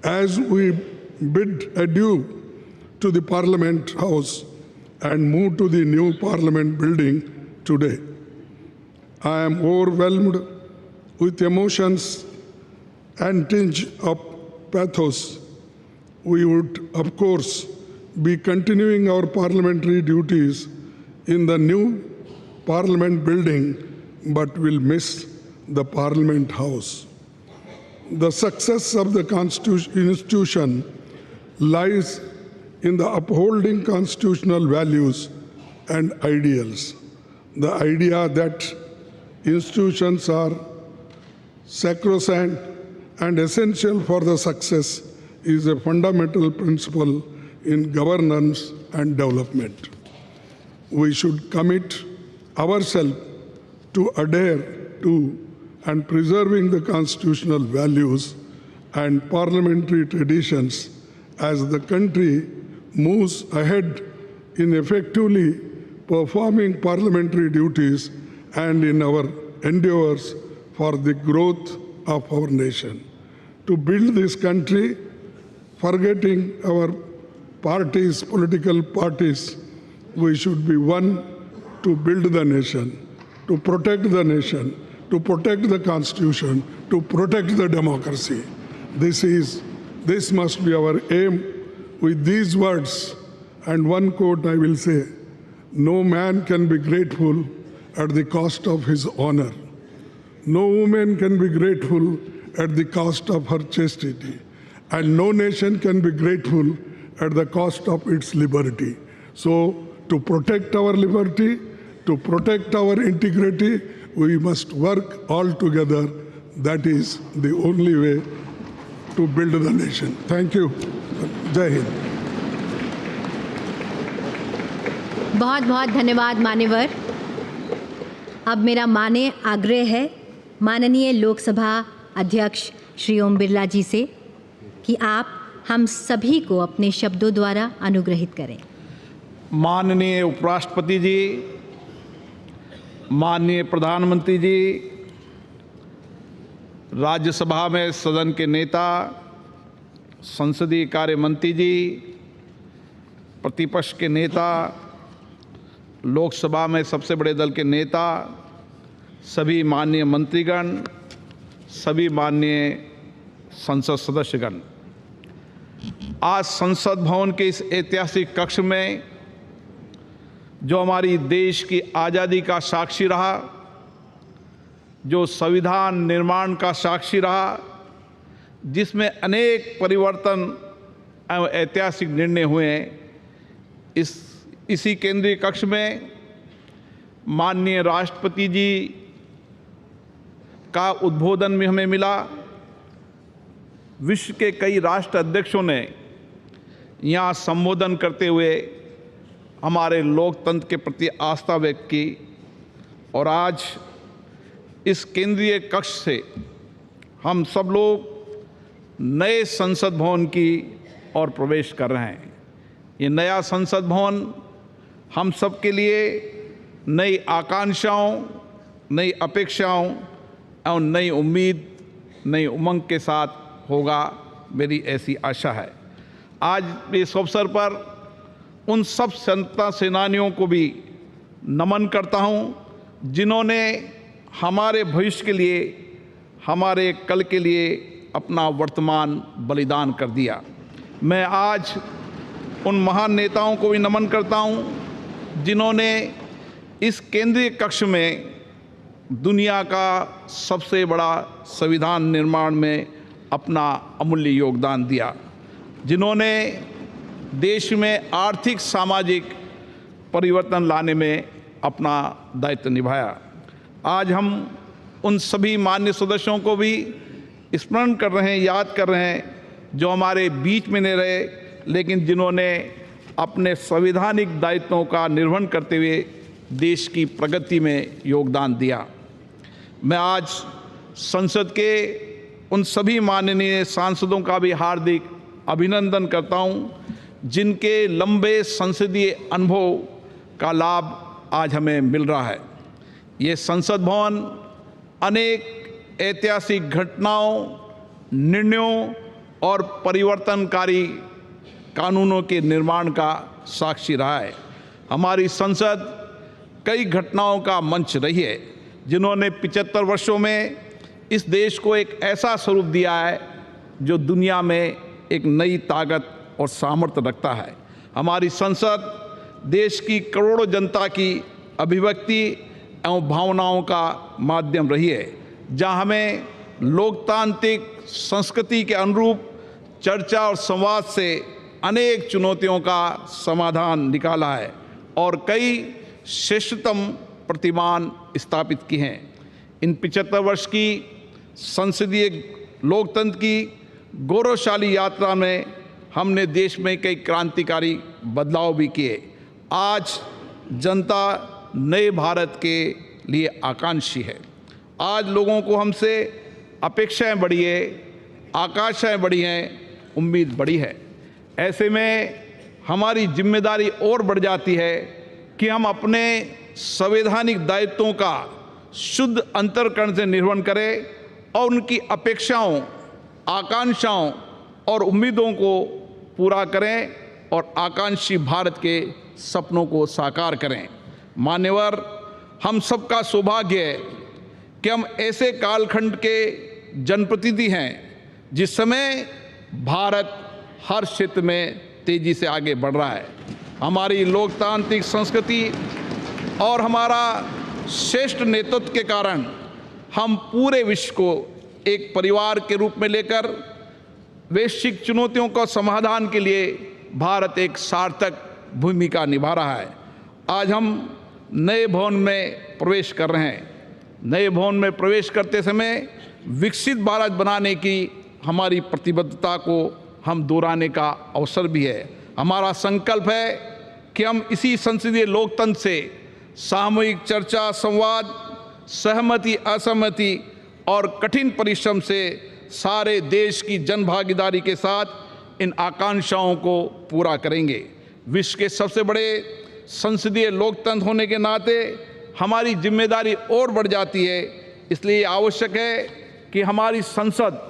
As we bid adieu to the Parliament House and move to the new Parliament building today, I am overwhelmed with emotions and tinge of pathos. We would, of course, be continuing our parliamentary duties in the new Parliament building, but will miss the Parliament House. The success of the institution lies in the upholding constitutional values and ideals. The idea that institutions are sacrosanct and essential for the success is a fundamental principle in governance and development. We should commit ourselves to adhere to and preserving the constitutional values and parliamentary traditions as the country moves ahead in effectively performing parliamentary duties and in our endeavors for the growth of our nation. To build this country, forgetting our parties, political parties, we should be one to build the nation, to protect the nation, to protect the Constitution, to protect the democracy. This must be our aim. With these words and one quote I will say, no man can be grateful at the cost of his honor. No woman can be grateful at the cost of her chastity, and no nation can be grateful at the cost of its liberty. So, to protect our liberty, to protect our integrity, we must work all together. That is the only way to build the nation. Thank you. Jai Hind. बहुत बहुत धन्यवाद मान्यवर। अब मेरा मान्य आग्रह है माननीय लोकसभा अध्यक्ष श्री ओम बिरला जी से कि आप हम सभी को अपने शब्दों द्वारा अनुग्रहित करें। माननीय उपराष्ट्रपति जी, माननीय प्रधानमंत्री जी, राज्यसभा में सदन के नेता, संसदीय कार्य मंत्री जी, प्रतिपक्ष के नेता, लोकसभा में सबसे बड़े दल के नेता, सभी माननीय मंत्रीगण, सभी माननीय संसद सदस्यगण, आज संसद भवन के इस ऐतिहासिक कक्ष में जो हमारी देश की आज़ादी का साक्षी रहा, जो संविधान निर्माण का साक्षी रहा, जिसमें अनेक परिवर्तन एवं ऐतिहासिक निर्णय हुए, इसी केंद्रीय कक्ष में माननीय राष्ट्रपति जी का उद्बोधन भी हमें मिला। विश्व के कई राष्ट्र अध्यक्षों ने यहाँ संबोधन करते हुए हमारे लोकतंत्र के प्रति आस्था व्यक्त की, और आज इस केंद्रीय कक्ष से हम सब लोग नए संसद भवन की ओर प्रवेश कर रहे हैं। ये नया संसद भवन हम सब के लिए नई आकांक्षाओं, नई अपेक्षाओं और नई उम्मीद, नई उमंग के साथ होगा, मेरी ऐसी आशा है। आज इस अवसर पर उन सब स्वतंत्रता सेनानियों को भी नमन करता हूं जिन्होंने हमारे भविष्य के लिए, हमारे कल के लिए अपना वर्तमान बलिदान कर दिया। मैं आज उन महान नेताओं को भी नमन करता हूं जिन्होंने इस केंद्रीय कक्ष में दुनिया का सबसे बड़ा संविधान निर्माण में अपना अमूल्य योगदान दिया, जिन्होंने देश में आर्थिक सामाजिक परिवर्तन लाने में अपना दायित्व निभाया। आज हम उन सभी मान्य सदस्यों को भी स्मरण कर रहे हैं, याद कर रहे हैं, जो हमारे बीच में नहीं रहे लेकिन जिन्होंने अपने संवैधानिक दायित्वों का निर्वहन करते हुए देश की प्रगति में योगदान दिया। मैं आज संसद के उन सभी माननीय सांसदों का भी हार्दिक अभिनंदन करता हूं जिनके लंबे संसदीय अनुभव का लाभ आज हमें मिल रहा है। ये संसद भवन अनेक ऐतिहासिक घटनाओं, निर्णयों और परिवर्तनकारी कानूनों के निर्माण का साक्षी रहा है। हमारी संसद कई घटनाओं का मंच रही है जिन्होंने 75 वर्षों में इस देश को एक ऐसा स्वरूप दिया है जो दुनिया में एक नई ताकत और सामर्थ्य रखता है। हमारी संसद देश की करोड़ों जनता की अभिव्यक्ति एवं भावनाओं का माध्यम रही है, जहां हमें लोकतांत्रिक संस्कृति के अनुरूप चर्चा और संवाद से अनेक चुनौतियों का समाधान निकाला है और कई श्रेष्ठतम प्रतिमान स्थापित की हैं। इन 75 वर्ष की संसदीय लोकतंत्र की गौरवशाली यात्रा में हमने देश में कई क्रांतिकारी बदलाव भी किए। आज जनता नए भारत के लिए आकांक्षी है। आज लोगों को हमसे अपेक्षाएं बढ़ी है, आकांक्षाएं बढ़ी हैं, उम्मीद बढ़ी है। ऐसे में हमारी जिम्मेदारी और बढ़ जाती है कि हम अपने संवैधानिक दायित्वों का शुद्ध अंतर्करण से निर्वहन करें और उनकी अपेक्षाओं, आकांक्षाओं और उम्मीदों को पूरा करें और आकांक्षी भारत के सपनों को साकार करें। मान्यवर, हम सबका सौभाग्य है कि हम ऐसे कालखंड के जनप्रतिनिधि हैं जिस समय भारत हर क्षेत्र में तेजी से आगे बढ़ रहा है। हमारी लोकतांत्रिक संस्कृति और हमारा श्रेष्ठ नेतृत्व के कारण हम पूरे विश्व को एक परिवार के रूप में लेकर वैश्विक चुनौतियों का समाधान के लिए भारत एक सार्थक भूमिका निभा रहा है। आज हम नए भवन में प्रवेश कर रहे हैं। नए भवन में प्रवेश करते समय विकसित भारत बनाने की हमारी प्रतिबद्धता को हम दोहराने का अवसर भी है। हमारा संकल्प है कि हम इसी संसदीय लोकतंत्र से सामूहिक चर्चा, संवाद, सहमति, असहमति और कठिन परिश्रम से सारे देश की जनभागीदारी के साथ इन आकांक्षाओं को पूरा करेंगे। विश्व के सबसे बड़े संसदीय लोकतंत्र होने के नाते हमारी जिम्मेदारी और बढ़ जाती है। इसलिए आवश्यक है कि हमारी संसद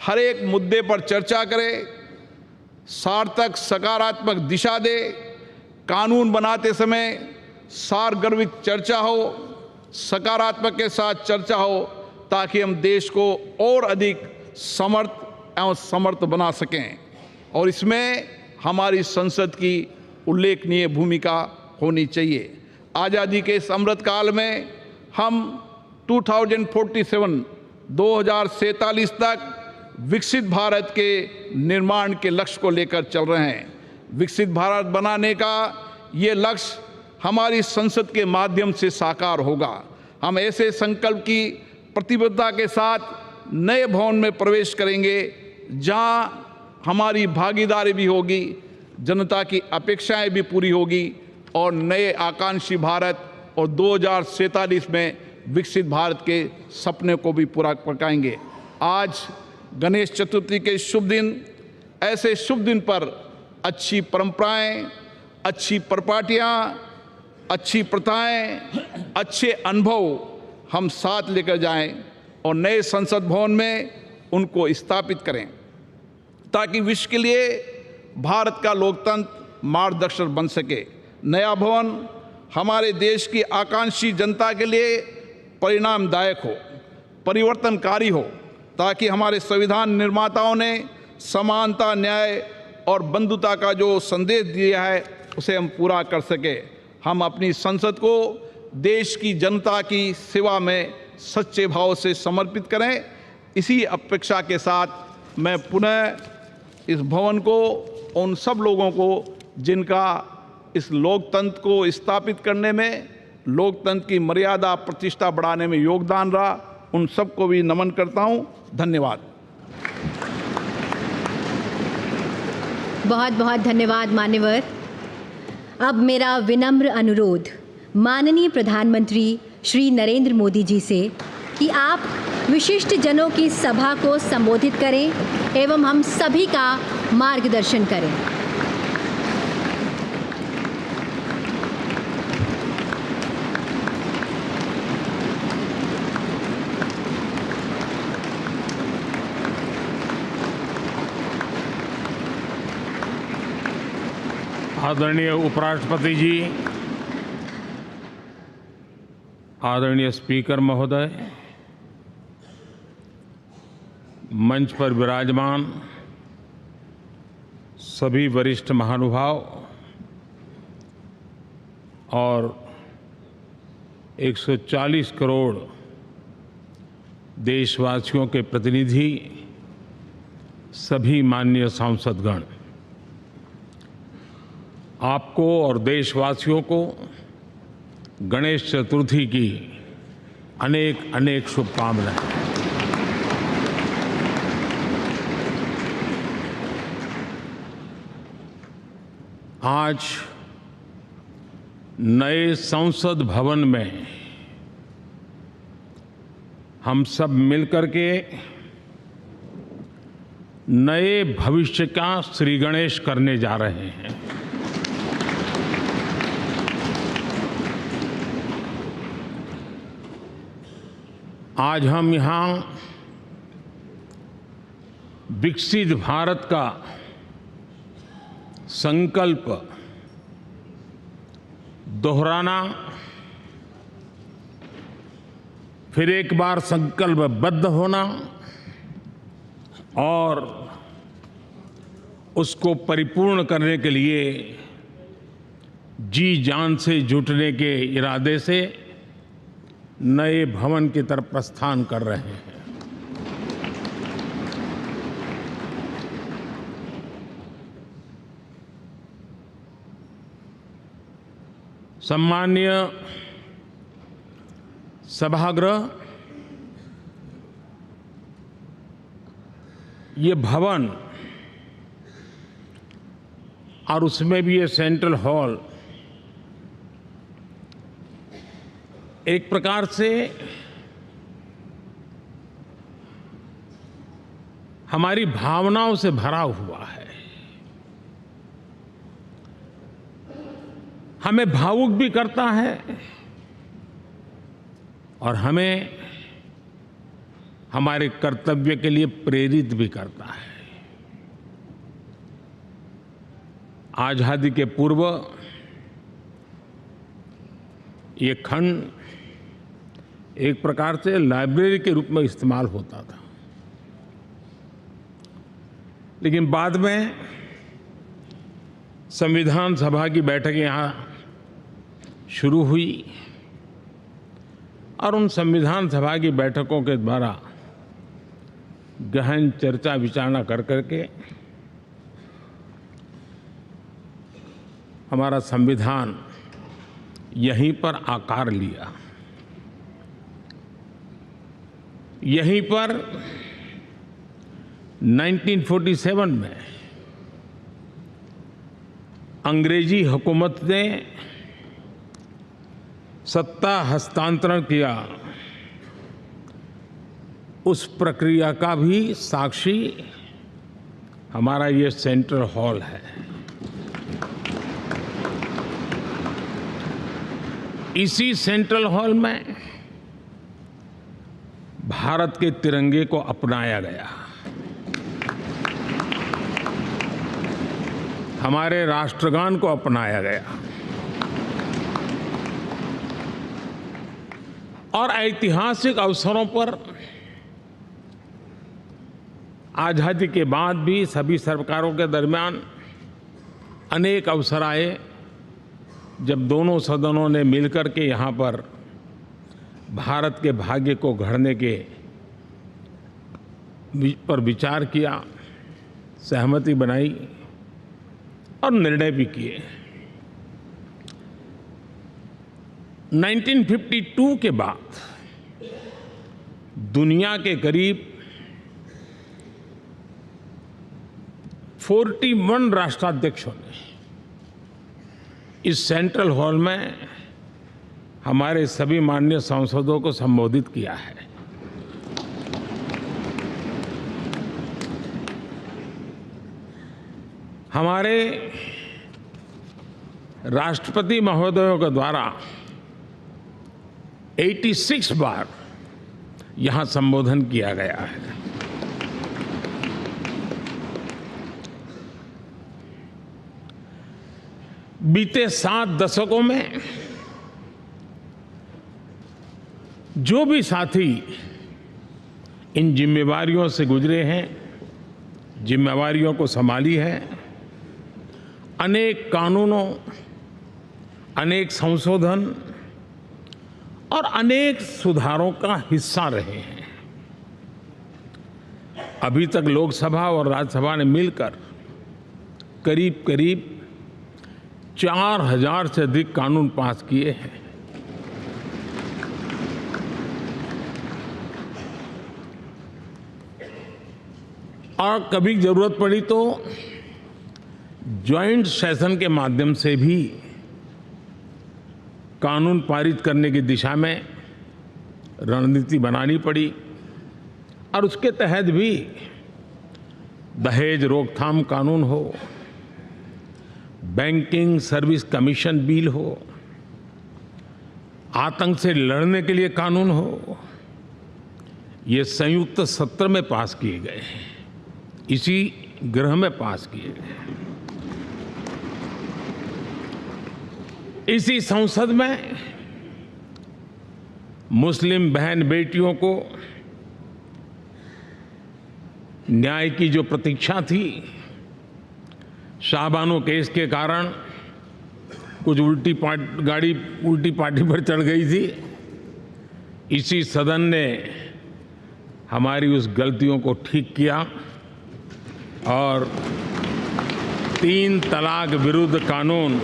हर एक मुद्दे पर चर्चा करे, सार्थक सकारात्मक दिशा दे, कानून बनाते समय सारगर्भित चर्चा हो, सकारात्मक के साथ चर्चा हो, ताकि हम देश को और अधिक समर्थ एवं समर्थ बना सकें। और इसमें हमारी संसद की उल्लेखनीय भूमिका होनी चाहिए। आज़ादी के इस अमृत काल में हम 2047 तक विकसित भारत के निर्माण के लक्ष्य को लेकर चल रहे हैं। विकसित भारत बनाने का ये लक्ष्य हमारी संसद के माध्यम से साकार होगा। हम ऐसे संकल्प की प्रतिबद्धता के साथ नए भवन में प्रवेश करेंगे जहां हमारी भागीदारी भी होगी, जनता की अपेक्षाएं भी पूरी होगी और नए आकांक्षी भारत और 2047 में विकसित भारत के सपने को भी पूरा पकाएंगे। आज गणेश चतुर्थी के शुभ दिन, ऐसे शुभ दिन पर अच्छी परंपराएं, अच्छी परिपाटियां, अच्छी प्रथाएं, अच्छे अनुभव हम साथ लेकर जाएं और नए संसद भवन में उनको स्थापित करें, ताकि विश्व के लिए भारत का लोकतंत्र मार्गदर्शक बन सके। नया भवन हमारे देश की आकांक्षी जनता के लिए परिणामदायक हो, परिवर्तनकारी हो, ताकि हमारे संविधान निर्माताओं ने समानता, न्याय और बंधुता का जो संदेश दिया है उसे हम पूरा कर सके। हम अपनी संसद को देश की जनता की सेवा में सच्चे भाव से समर्पित करें। इसी अपेक्षा के साथ मैं पुनः इस भवन को, उन सब लोगों को जिनका इस लोकतंत्र को स्थापित करने में, लोकतंत्र की मर्यादा प्रतिष्ठा बढ़ाने में योगदान रहा, उन सबको भी नमन करता हूं। धन्यवाद। बहुत बहुत धन्यवाद मान्यवर। अब मेरा विनम्र अनुरोध माननीय प्रधानमंत्री श्री नरेंद्र मोदी जी से कि आप विशिष्ट जनों की सभा को संबोधित करें एवं हम सभी का मार्गदर्शन करें। आदरणीय उपराष्ट्रपति जी, आदरणीय स्पीकर महोदय, मंच पर विराजमान सभी वरिष्ठ महानुभाव और 140 करोड़ देशवासियों के प्रतिनिधि, सभी माननीय सांसदगण, आपको और देशवासियों को गणेश चतुर्थी की अनेक अनेक शुभकामनाएं। आज नए संसद भवन में हम सब मिलकर के नए भविष्य का श्री गणेश करने जा रहे हैं। आज हम यहाँ विकसित भारत का संकल्प दोहराना, फिर एक बार संकल्पबद्ध होना और उसको परिपूर्ण करने के लिए जी जान से जुटने के इरादे से नए भवन की तरफ प्रस्थान कर रहे हैं। सम्माननीय सभागृह, ये भवन और उसमें भी ये सेंट्रल हॉल एक प्रकार से हमारी भावनाओं से भरा हुआ है। हमें भावुक भी करता है और हमें हमारे कर्तव्य के लिए प्रेरित भी करता है। आजादी के पूर्व ये खंड एक प्रकार से लाइब्रेरी के रूप में इस्तेमाल होता था, लेकिन बाद में संविधान सभा की बैठक यहाँ शुरू हुई और उन संविधान सभा की बैठकों के द्वारा गहन चर्चा विचारणा कर करके हमारा संविधान यहीं पर आकार लिया। यहीं पर 1947 में अंग्रेजी हुकूमत ने सत्ता हस्तांतरण किया, उस प्रक्रिया का भी साक्षी हमारा ये सेंट्रल हॉल है। इसी सेंट्रल हॉल में भारत के तिरंगे को अपनाया गया, हमारे राष्ट्रगान को अपनाया गया और ऐतिहासिक अवसरों पर आज़ादी के बाद भी सभी सरकारों के दरमियान अनेक अवसर आए जब दोनों सदनों ने मिलकर के यहाँ पर भारत के भाग्य को गढ़ने के पर विचार किया, सहमति बनाई और निर्णय भी किए। 1952 के बाद दुनिया के करीब 41 राष्ट्राध्यक्षों ने इस सेंट्रल हॉल में हमारे सभी माननीय सांसदों को संबोधित किया है। हमारे राष्ट्रपति महोदयों के द्वारा 86 बार यहां संबोधन किया गया है। बीते 7 दशकों में जो भी साथी इन जिम्मेवारियों से गुजरे हैं, जिम्मेवारियों को संभाली है, अनेक कानूनों, अनेक संशोधन और अनेक सुधारों का हिस्सा रहे हैं। अभी तक लोकसभा और राज्यसभा ने मिलकर करीब करीब 4000 से अधिक कानून पास किए हैं। और कभी जरूरत पड़ी तो जॉइंट सेशन के माध्यम से भी कानून पारित करने की दिशा में रणनीति बनानी पड़ी और उसके तहत भी दहेज रोकथाम कानून हो, बैंकिंग सर्विस कमीशन बिल हो, आतंक से लड़ने के लिए कानून हो, ये संयुक्त सत्र में पास किए गए हैं, इसी गृह में पास किए गए। इसी संसद में मुस्लिम बहन बेटियों को न्याय की जो प्रतीक्षा थी, शाहबानो केस के कारण कुछ गाड़ी उल्टी पार्टी पर चढ़ गई थी, इसी सदन ने हमारी उस गलतियों को ठीक किया और 3 तलाक विरुद्ध कानून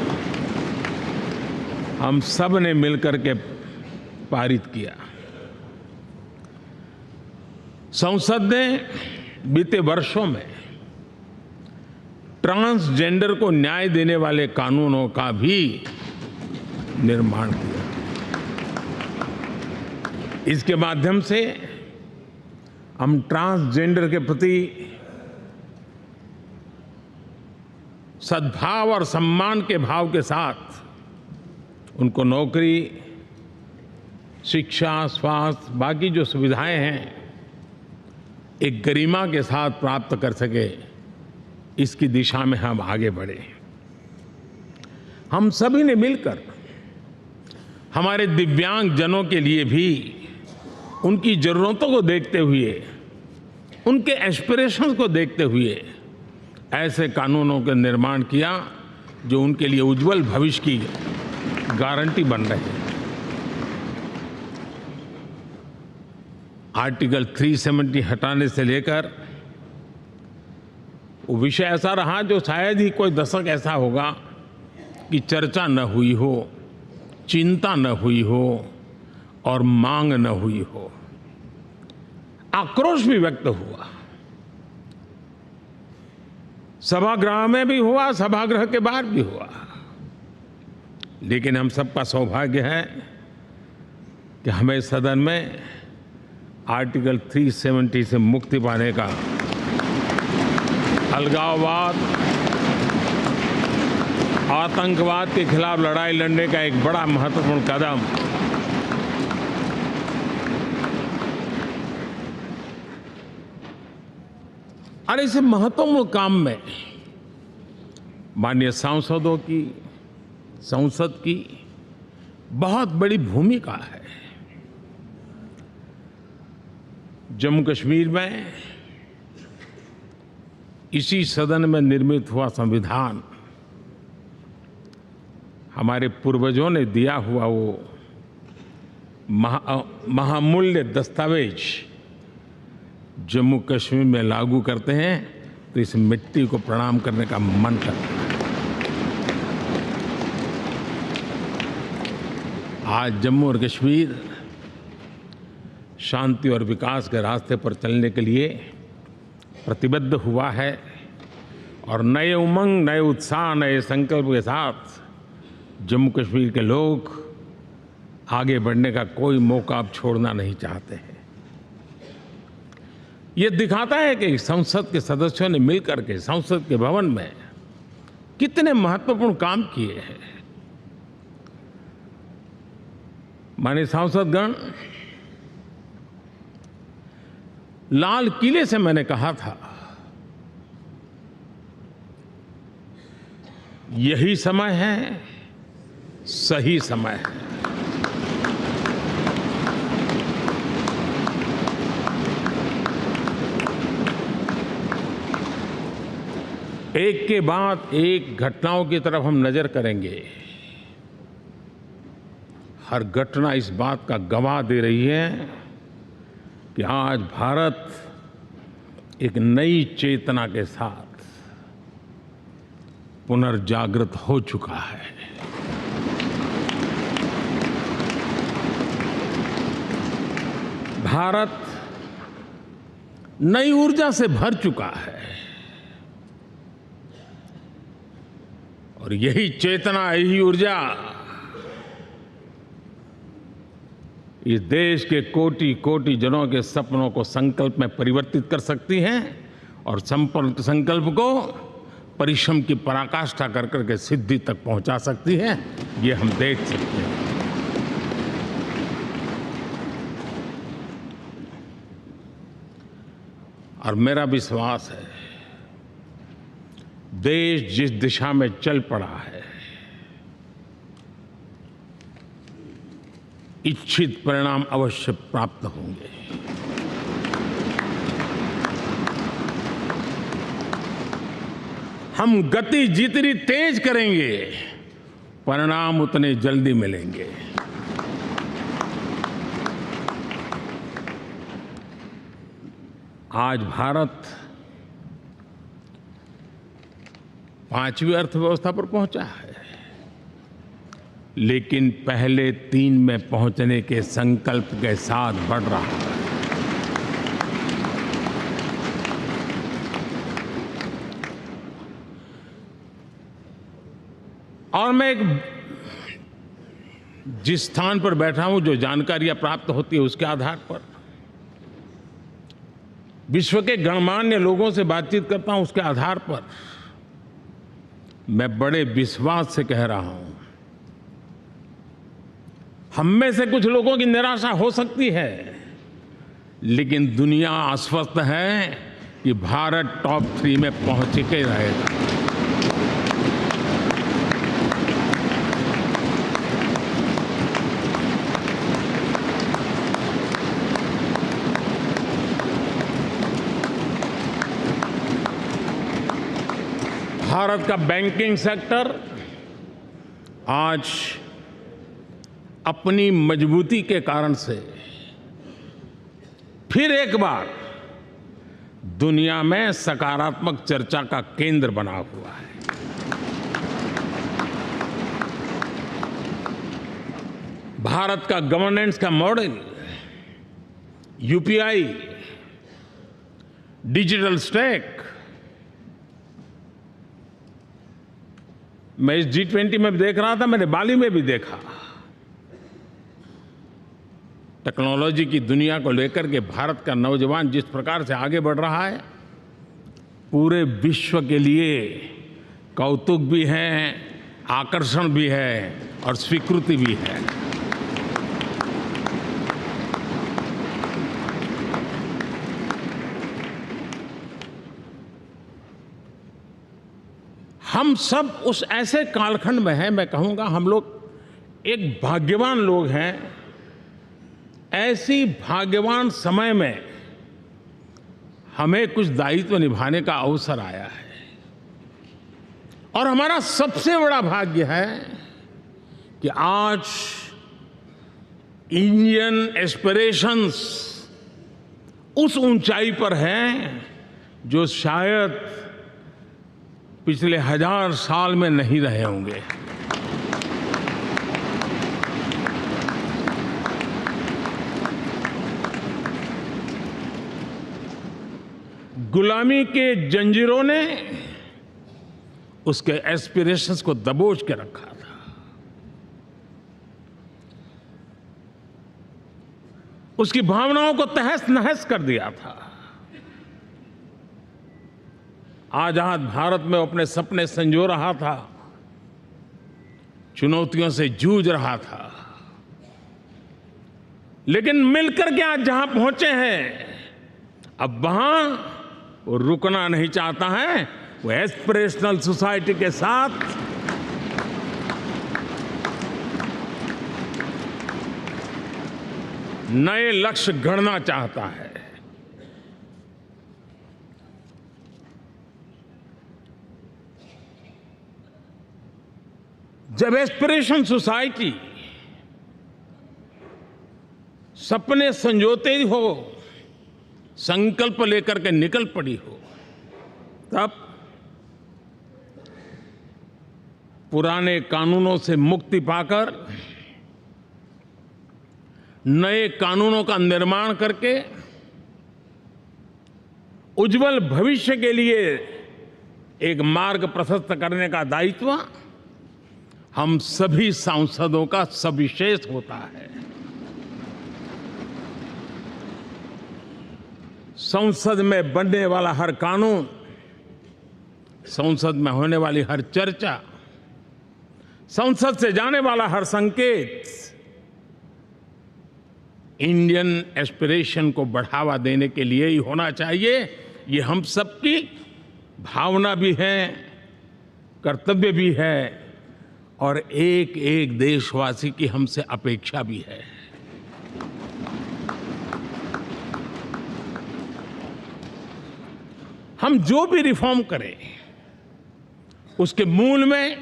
हम सब ने मिलकर के पारित किया। संसद ने बीते वर्षों में ट्रांसजेंडर को न्याय देने वाले कानूनों का भी निर्माण किया। इसके माध्यम से हम ट्रांसजेंडर के प्रति सद्भाव और सम्मान के भाव के साथ उनको नौकरी, शिक्षा, स्वास्थ्य, बाकी जो सुविधाएं हैं एक गरिमा के साथ प्राप्त कर सके, इसकी दिशा में हम आगे बढ़े। हम सभी ने मिलकर हमारे दिव्यांग जनों के लिए भी उनकी ज़रूरतों को देखते हुए, उनके एस्पिरेशंस को देखते हुए ऐसे कानूनों का निर्माण किया जो उनके लिए उज्जवल भविष्य की गारंटी बन रहे हैं। आर्टिकल 370 हटाने से लेकर वो विषय ऐसा रहा जो शायद ही कोई दशक ऐसा होगा कि चर्चा न हुई हो, चिंता न हुई हो और मांग न हुई हो। आक्रोश भी व्यक्त हुआ, सभागृह में भी हुआ, सभागृह के बाहर भी हुआ। लेकिन हम सबका सौभाग्य है कि हमें सदन में आर्टिकल 370 से मुक्ति पाने का, अलगाववाद, आतंकवाद के खिलाफ लड़ाई लड़ने का एक बड़ा महत्वपूर्ण कदम और इस महत्वपूर्ण काम में माननीय सांसदों की, संसद की बहुत बड़ी भूमिका है। जम्मू कश्मीर में इसी सदन में निर्मित हुआ संविधान हमारे पूर्वजों ने दिया हुआ वो महामूल्य दस्तावेज जम्मू कश्मीर में लागू करते हैं तो इस मिट्टी को प्रणाम करने का मन करता है। आज जम्मू और कश्मीर शांति और विकास के रास्ते पर चलने के लिए प्रतिबद्ध हुआ है और नए उमंग, नए उत्साह, नए संकल्प के साथ जम्मू कश्मीर के लोग आगे बढ़ने का कोई मौका अब छोड़ना नहीं चाहते हैं। ये दिखाता है कि संसद के सदस्यों ने मिलकर के संसद के भवन में कितने महत्वपूर्ण काम किए हैं। माननीय सांसदगण, लाल किले से मैंने कहा था यही समय है, सही समय है। एक के बाद एक घटनाओं की तरफ हम नजर करेंगे। हर घटना इस बात का गवाह दे रही है कि आज भारत एक नई चेतना के साथ पुनर्जागृत हो चुका है। भारत नई ऊर्जा से भर चुका है और यही चेतना, यही ऊर्जा इस देश के कोटि कोटि जनों के सपनों को संकल्प में परिवर्तित कर सकती हैं और संकल्प को परिश्रम की पराकाष्ठा कर करके सिद्धि तक पहुंचा सकती है। ये हम देख सकते हैं। और मेरा विश्वास है देश जिस दिशा में चल पड़ा है, इच्छित परिणाम अवश्य प्राप्त होंगे। हम गति जितनी तेज करेंगे, परिणाम उतने जल्दी मिलेंगे। आज भारत 5वीं अर्थव्यवस्था पर पहुंचा है, लेकिन पहले 3 में पहुंचने के संकल्प के साथ बढ़ रहा है। और मैं जिस स्थान पर बैठा हूं, जो जानकारियां प्राप्त होती है उसके आधार पर विश्व के गणमान्य लोगों से बातचीत करता हूं, उसके आधार पर मैं बड़े विश्वास से कह रहा हूं, हम में से कुछ लोगों की निराशा हो सकती है, लेकिन दुनिया आश्वस्त है कि भारत टॉप 3 में पहुंच के रहेगा। भारत का बैंकिंग सेक्टर आज अपनी मजबूती के कारण से फिर एक बार दुनिया में सकारात्मक चर्चा का केंद्र बना हुआ है। भारत का गवर्नेंस का मॉडल, यूपीआई, डिजिटल स्टैक, मैं इस G20 में भी देख रहा था, मैंने बाली में भी देखा। टेक्नोलॉजी की दुनिया को लेकर के भारत का नौजवान जिस प्रकार से आगे बढ़ रहा है, पूरे विश्व के लिए कौतुक भी है, आकर्षण भी है और स्वीकृति भी है। हम सब उस ऐसे कालखंड में हैं, मैं कहूँगा हम लोग एक भाग्यवान लोग हैं। ऐसी भाग्यवान समय में हमें कुछ दायित्व निभाने का अवसर आया है, और हमारा सबसे बड़ा भाग्य है कि आज इंडियन एस्पिरेशंस उस ऊंचाई पर हैं जो शायद पिछले 1000 साल में नहीं रहे होंगे। गुलामी के जंजीरों ने उसके एस्पिरेशंस को दबोच के रखा था। उसकी भावनाओं को तहस नहस कर दिया था। आजाद भारत में अपने सपने संजो रहा था, चुनौतियों से जूझ रहा था, लेकिन मिलकर के आज जहां पहुंचे हैं, अब वहां वो रुकना नहीं चाहता है। वो एस्पिरेशनल सोसाइटी के साथ नए लक्ष्य गढ़ना चाहता है। जब एस्पिरेशन सोसाइटी सपने संजोते ही हो, संकल्प लेकर के निकल पड़ी हो, तब पुराने कानूनों से मुक्ति पाकर नए कानूनों का निर्माण करके उज्जवल भविष्य के लिए एक मार्ग प्रशस्त करने का दायित्व हम सभी सांसदों का सविशेष होता है। संसद में बनने वाला हर कानून, संसद में होने वाली हर चर्चा, संसद से जाने वाला हर संकेत इंडियन एस्पिरेशन को बढ़ावा देने के लिए ही होना चाहिए। ये हम सबकी भावना भी है, कर्तव्य भी है, और एक एक देशवासी की हमसे अपेक्षा भी है। हम जो भी रिफॉर्म करें, उसके मूल में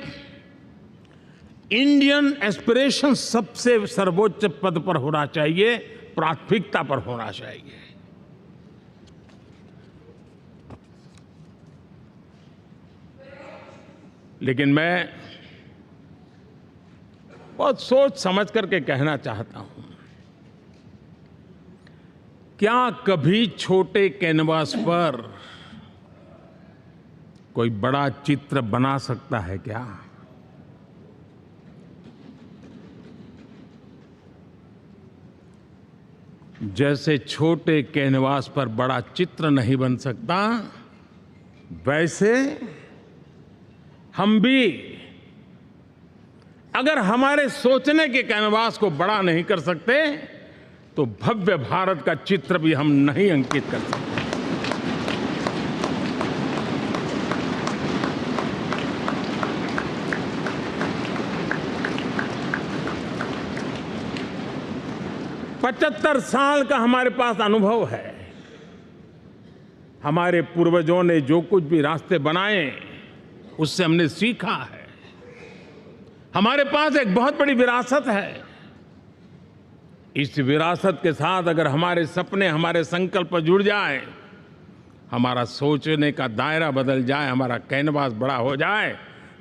इंडियन एस्पिरेशन सबसे सर्वोच्च पद पर होना चाहिए, प्राथमिकता पर होना चाहिए। लेकिन मैं बहुत सोच समझ करके कहना चाहता हूं, क्या कभी छोटे कैनवास पर कोई बड़ा चित्र बना सकता है क्या? जैसे छोटे कैनवास पर बड़ा चित्र नहीं बन सकता, वैसे हम भी अगर हमारे सोचने के कैनवास को बड़ा नहीं कर सकते तो भव्य भारत का चित्र भी हम नहीं अंकित कर सकते। पचहत्तर साल का हमारे पास अनुभव है। हमारे पूर्वजों ने जो कुछ भी रास्ते बनाए उससे हमने सीखा है। हमारे पास एक बहुत बड़ी विरासत है। इस विरासत के साथ अगर हमारे सपने, हमारे संकल्प जुड़ जाए, हमारा सोचने का दायरा बदल जाए, हमारा कैनवास बड़ा हो जाए,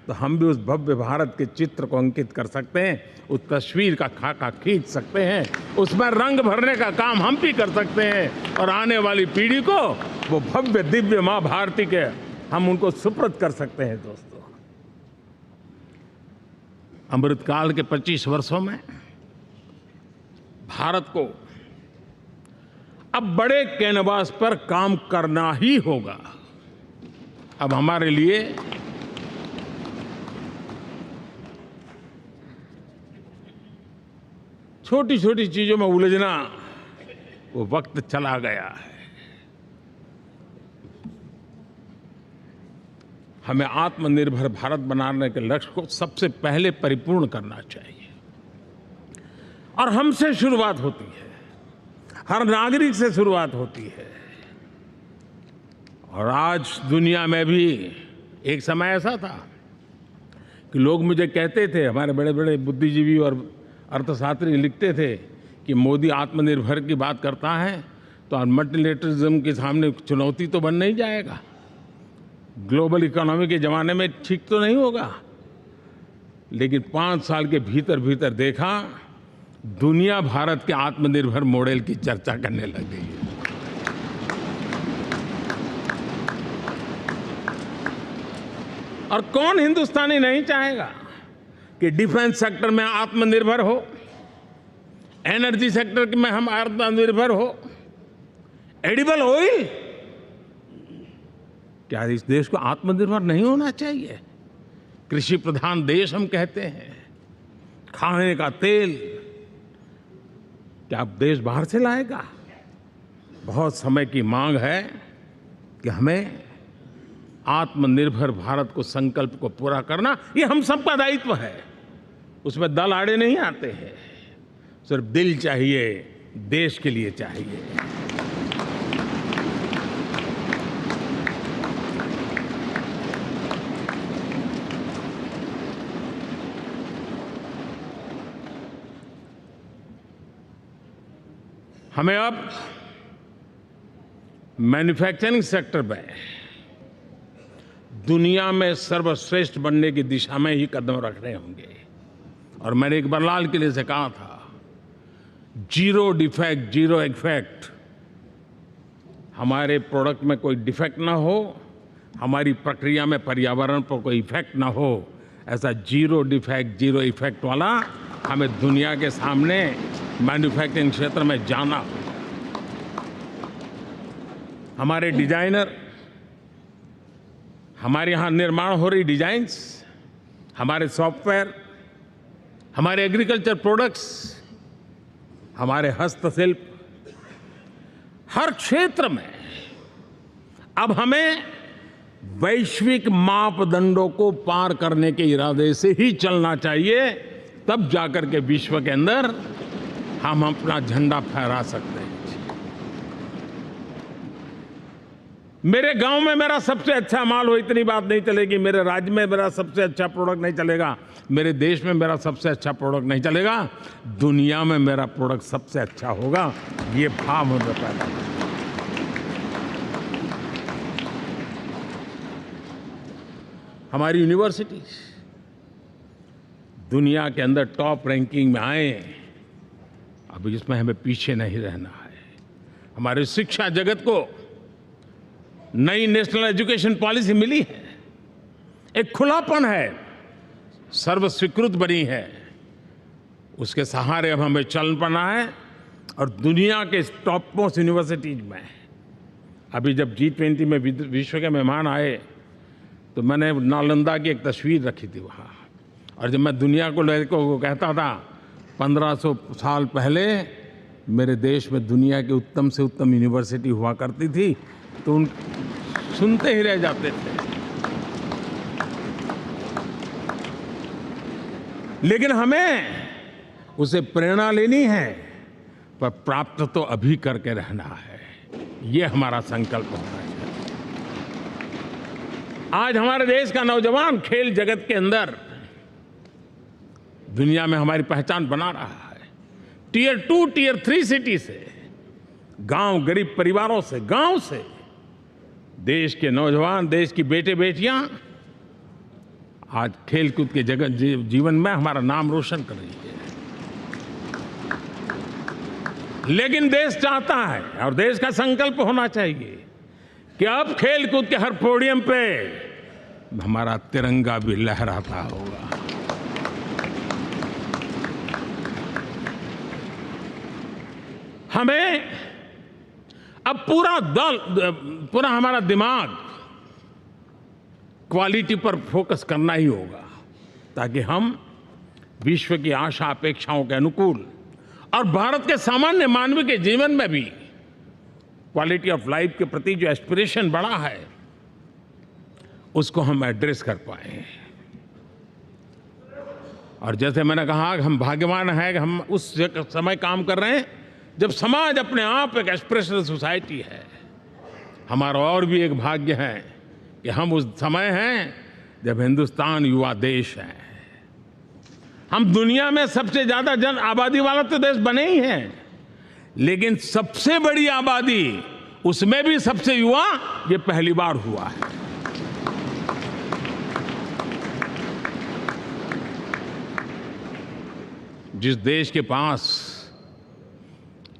तो हम भी उस भव्य भारत के चित्र को अंकित कर सकते हैं, उस तस्वीर का खाका खींच सकते हैं, उसमें रंग भरने का काम हम भी कर सकते हैं और आने वाली पीढ़ी को वो भव्य दिव्य मां भारती के हम उनको सुपुर्द कर सकते हैं। दोस्तों, अमृतकाल के 25 वर्षों में भारत को अब बड़े कैनवास पर काम करना ही होगा। अब हमारे लिए छोटी छोटी चीजों में उलझना वो वक्त चला गया है। हमें आत्मनिर्भर भारत बनाने के लक्ष्य को सबसे पहले परिपूर्ण करना चाहिए और हमसे शुरुआत होती है, हर नागरिक से शुरुआत होती है। और आज दुनिया में भी एक समय ऐसा था कि लोग मुझे कहते थे, हमारे बड़े बड़े बुद्धिजीवी और अर्थशास्त्री लिखते थे कि मोदी आत्मनिर्भर की बात करता है तो मल्टीलेटरलिज्म के सामने चुनौती तो बन नहीं जाएगा, ग्लोबल इकोनॉमी के ज़माने में ठीक तो नहीं होगा। लेकिन 5 साल के भीतर भीतर देखा, दुनिया भारत के आत्मनिर्भर मॉडल की चर्चा करने लग गई है। और कौन हिंदुस्तानी नहीं चाहेगा कि डिफेंस सेक्टर में आत्मनिर्भर हो, एनर्जी सेक्टर में हम आत्मनिर्भर हो, एडिबल ऑयल, क्या इस देश को आत्मनिर्भर नहीं होना चाहिए? कृषि प्रधान देश हम कहते हैं, खाने का तेल क्या देश बाहर से लाएगा? बहुत समय की मांग है कि हमें आत्मनिर्भर भारत को संकल्प को पूरा करना, ये हम सबका दायित्व है। उसमें दल आड़े नहीं आते हैं, सिर्फ दिल चाहिए, देश के लिए चाहिए। हमें अब मैन्युफैक्चरिंग सेक्टर में दुनिया में सर्वश्रेष्ठ बनने की दिशा में ही कदम रखने होंगे। और मैंने एक बार लाल किले से कहा था, जीरो डिफेक्ट जीरो इफेक्ट। हमारे प्रोडक्ट में कोई डिफेक्ट ना हो, हमारी प्रक्रिया में पर्यावरण पर कोई इफेक्ट ना हो, ऐसा जीरो डिफेक्ट जीरो इफेक्ट वाला हमें दुनिया के सामने मैन्युफैक्चरिंग क्षेत्र में जाना हो। हमारे डिजाइनर, हमारे यहाँ निर्माण हो रही डिजाइन्स, हमारे सॉफ्टवेयर, हमारे एग्रीकल्चर प्रोडक्ट्स, हमारे हस्तशिल्प, हर क्षेत्र में अब हमें वैश्विक मापदंडों को पार करने के इरादे से ही चलना चाहिए, तब जाकर के विश्व के अंदर हम अपना झंडा फहरा सकते हैं। मेरे गांव में मेरा सबसे अच्छा माल हो, इतनी बात नहीं चलेगी। मेरे राज्य में मेरा सबसे अच्छा प्रोडक्ट नहीं चलेगा, मेरे देश में मेरा सबसे अच्छा प्रोडक्ट नहीं चलेगा, दुनिया में मेरा प्रोडक्ट सबसे अच्छा होगा, ये भाव मुझे पैदा है। हमारी यूनिवर्सिटीज दुनिया के अंदर टॉप रैंकिंग में आए, अब इसमें हमें पीछे नहीं रहना है। हमारे शिक्षा जगत को नई नेशनल एजुकेशन पॉलिसी मिली है, एक खुलापन है, सर्व स्वीकृत बनी है, उसके सहारे अब हमें चल पड़ना है। और दुनिया के टॉप मोस्ट यूनिवर्सिटीज में अभी जब G20 में विश्व के मेहमान आए तो मैंने नालंदा की एक तस्वीर रखी थी वहाँ, और जब मैं दुनिया को कहता था 1500 साल पहले मेरे देश में दुनिया की उत्तम से उत्तम यूनिवर्सिटी हुआ करती थी, तो उन सुनते ही रह जाते थे। लेकिन हमें उसे प्रेरणा लेनी है, पर प्राप्त तो अभी करके रहना है, ये हमारा संकल्प होना चाहिए। आज हमारे देश का नौजवान खेल जगत के अंदर दुनिया में हमारी पहचान बना रहा है। टियर 2, टियर 3 सिटी से, गांव, गरीब परिवारों से, गांव से देश के नौजवान, देश की बेटे बेटियां आज खेलकूद के जगत जीवन में हमारा नाम रोशन कर रही है। लेकिन देश चाहता है और देश का संकल्प होना चाहिए कि अब खेलकूद के हर पोडियम पे हमारा तिरंगा भी लहराता होगा। हमें अब पूरा हमारा दिमाग क्वालिटी पर फोकस करना ही होगा, ताकि हम विश्व की आशा अपेक्षाओं के अनुकूल और भारत के सामान्य मानव के जीवन में भी क्वालिटी ऑफ लाइफ के प्रति जो एस्पिरेशन बढ़ा है उसको हम एड्रेस कर पाए। और जैसे मैंने कहा कि हम भाग्यवान हैं कि हम उस समय काम कर रहे हैं जब समाज अपने आप एक एस्पिरेशनल सोसाइटी है। हमारा और भी एक भाग्य है कि हम उस समय हैं जब हिंदुस्तान युवा देश है। हम दुनिया में सबसे ज्यादा जन आबादी वाला तो देश बने ही हैं, लेकिन सबसे बड़ी आबादी उसमें भी सबसे युवा ये पहली बार हुआ है। जिस देश के पास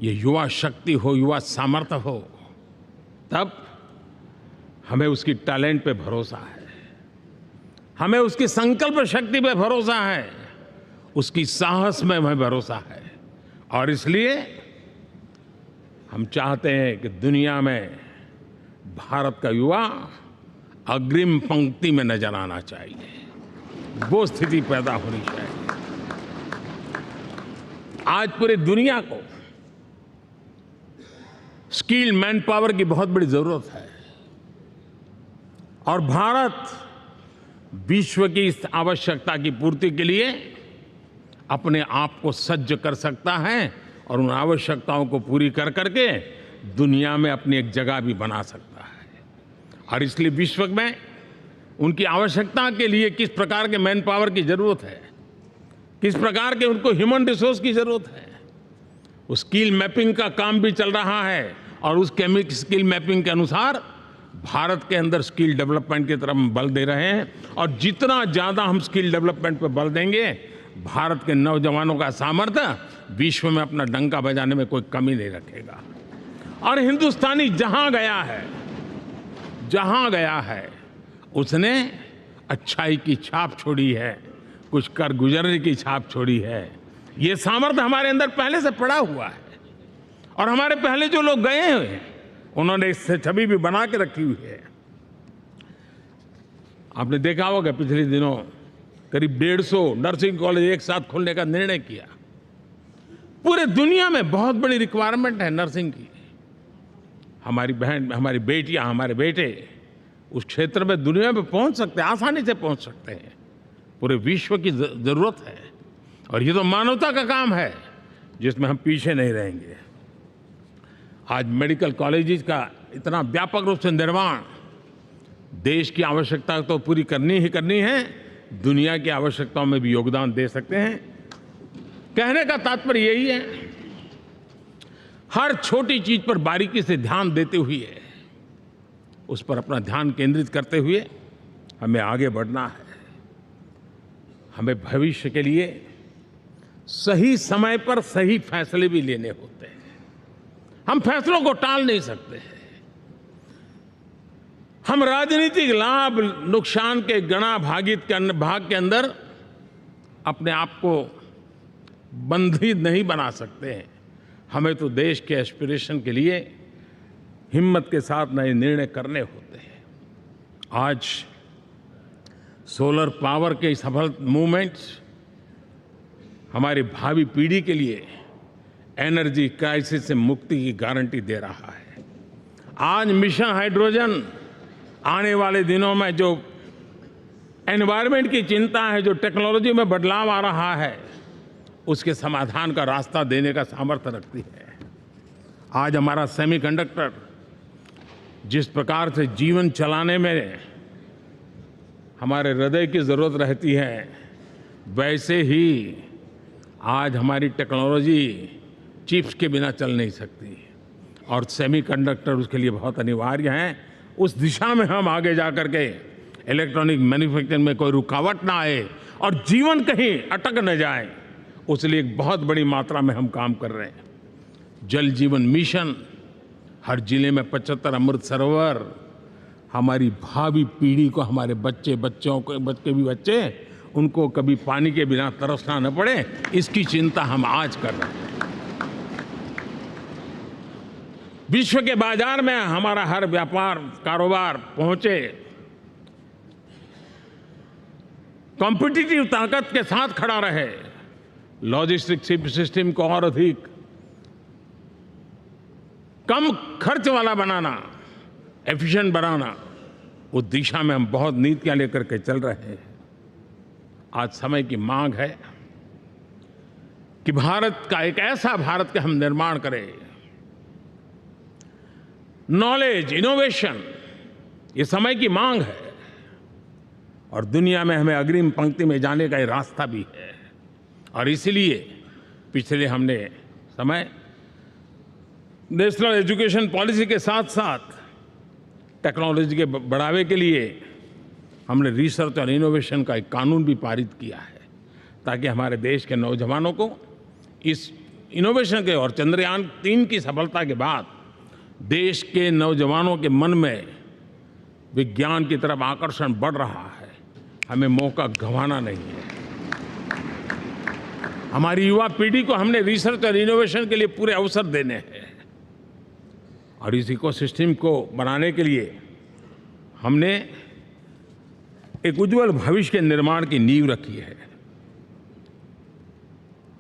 ये युवा शक्ति हो, युवा सामर्थ्य हो, तब हमें उसकी टैलेंट पे भरोसा है, हमें उसकी संकल्प शक्ति पे भरोसा है, उसकी साहस में हमें भरोसा है। और इसलिए हम चाहते हैं कि दुनिया में भारत का युवा अग्रिम पंक्ति में नजर आना चाहिए, वो स्थिति पैदा होनी चाहिए। आज पूरी दुनिया को स्किल मैन पावर की बहुत बड़ी जरूरत है, और भारत विश्व की इस आवश्यकता की पूर्ति के लिए अपने आप को सज्ज कर सकता है और उन आवश्यकताओं को पूरी कर करके दुनिया में अपनी एक जगह भी बना सकता है। और इसलिए विश्व में उनकी आवश्यकता के लिए किस प्रकार के मैन पावर की जरूरत है, किस प्रकार के उनको ह्यूमन रिसोर्स की जरूरत है, उस स्किल मैपिंग का काम भी चल रहा है। और उस स्किल मैपिंग के अनुसार भारत के अंदर स्किल डेवलपमेंट की तरफ हम बल दे रहे हैं, और जितना ज़्यादा हम स्किल डेवलपमेंट पर बल देंगे, भारत के नौजवानों का सामर्थ्य विश्व में अपना डंका बजाने में कोई कमी नहीं रखेगा। और हिंदुस्तानी जहाँ गया है उसने अच्छाई की छाप छोड़ी है, कुछ कर गुजरने की छाप छोड़ी है। ये सामर्थ्य हमारे अंदर पहले से पड़ा हुआ है, और हमारे पहले जो लोग गए हैं उन्होंने इससे छवि भी बना के रखी हुई है। आपने देखा होगा पिछले दिनों करीब 150 नर्सिंग कॉलेज एक साथ खोलने का निर्णय किया। पूरे दुनिया में बहुत बड़ी रिक्वायरमेंट है नर्सिंग की। हमारी बहन, हमारी बेटियां, हमारे बेटे उस क्षेत्र में दुनिया में पहुंच सकते हैं, आसानी से पहुंच सकते हैं। पूरे विश्व की जरूरत है, और ये तो मानवता का काम है जिसमें हम पीछे नहीं रहेंगे। आज मेडिकल कॉलेजेस का इतना व्यापक रूप से निर्माण देश की आवश्यकता तो पूरी करनी ही करनी है, दुनिया की आवश्यकताओं में भी योगदान दे सकते हैं। कहने का तात्पर्य यही है, हर छोटी चीज पर बारीकी से ध्यान देते हुए, उस पर अपना ध्यान केंद्रित करते हुए हमें आगे बढ़ना है। हमें भविष्य के लिए सही समय पर सही फैसले भी लेने होते हैं। हम फैसलों को टाल नहीं सकते हैं। हम राजनीतिक लाभ नुकसान के गणा भाग के अंदर अपने आप को बंधी नहीं बना सकते हैं। हमें तो देश के एस्पिरेशन के लिए हिम्मत के साथ नए निर्णय करने होते हैं। आज सोलर पावर के सफल मूवमेंट्स हमारी भावी पीढ़ी के लिए एनर्जी क्राइसिस से मुक्ति की गारंटी दे रहा है। आज मिशन हाइड्रोजन आने वाले दिनों में जो एनवायरनमेंट की चिंता है, जो टेक्नोलॉजी में बदलाव आ रहा है, उसके समाधान का रास्ता देने का सामर्थ्य रखती है। आज हमारा सेमीकंडक्टर जिस प्रकार से जीवन चलाने में हमारे हृदय की ज़रूरत रहती है, वैसे ही आज हमारी टेक्नोलॉजी चिप्स के बिना चल नहीं सकती और सेमीकंडक्टर उसके लिए बहुत अनिवार्य हैं। उस दिशा में हम आगे जा कर के इलेक्ट्रॉनिक मैन्युफैक्चरिंग में कोई रुकावट ना आए और जीवन कहीं अटक न जाए, उसलिए एक बहुत बड़ी मात्रा में हम काम कर रहे हैं। जल जीवन मिशन, हर जिले में 75 अमृत सरोवर, हमारी भावी पीढ़ी को, हमारे बच्चों को उनको कभी पानी के बिना तरसना न पड़े, इसकी चिंता हम आज कर रहे हैं। विश्व के बाजार में हमारा हर व्यापार कारोबार पहुंचे, कॉम्पिटिटिव ताकत के साथ खड़ा रहे, लॉजिस्टिक सिस्टम को और अधिक कम खर्च वाला बनाना, एफिशिएंट बनाना, उस दिशा में हम बहुत नीतियां लेकर के चल रहे हैं। आज समय की मांग है कि भारत का एक ऐसा भारत का हम निर्माण करें। नॉलेज, इनोवेशन, ये समय की मांग है और दुनिया में हमें अग्रिम पंक्ति में जाने का ये रास्ता भी है। और इसलिए पिछले हमने समय नेशनल एजुकेशन पॉलिसी के साथ साथ टेक्नोलॉजी के बढ़ावे के लिए हमने रिसर्च और इनोवेशन का एक कानून भी पारित किया है, ताकि हमारे देश के नौजवानों को इस इनोवेशन के और चंद्रयान 3 की सफलता के बाद देश के नौजवानों के मन में विज्ञान की तरफ आकर्षण बढ़ रहा है। हमें मौका गंवाना नहीं है। हमारी युवा पीढ़ी को हमने रिसर्च और इनोवेशन के लिए पूरे अवसर देने हैं और इस इकोसिस्टम को बनाने के लिए हमने एक उज्जवल भविष्य के निर्माण की नींव रखी है।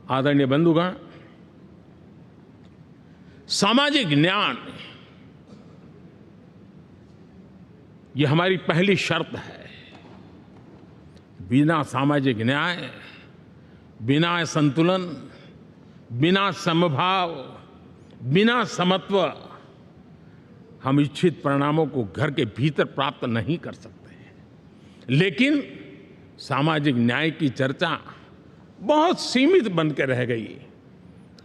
आदरणीय बंधुगण, सामाजिक न्याय ये हमारी पहली शर्त है। बिना सामाजिक न्याय, बिना संतुलन, बिना समभाव, बिना समत्व हम इच्छित परिणामों को घर के भीतर प्राप्त नहीं कर सकते। लेकिन सामाजिक न्याय की चर्चा बहुत सीमित बन के रह गई।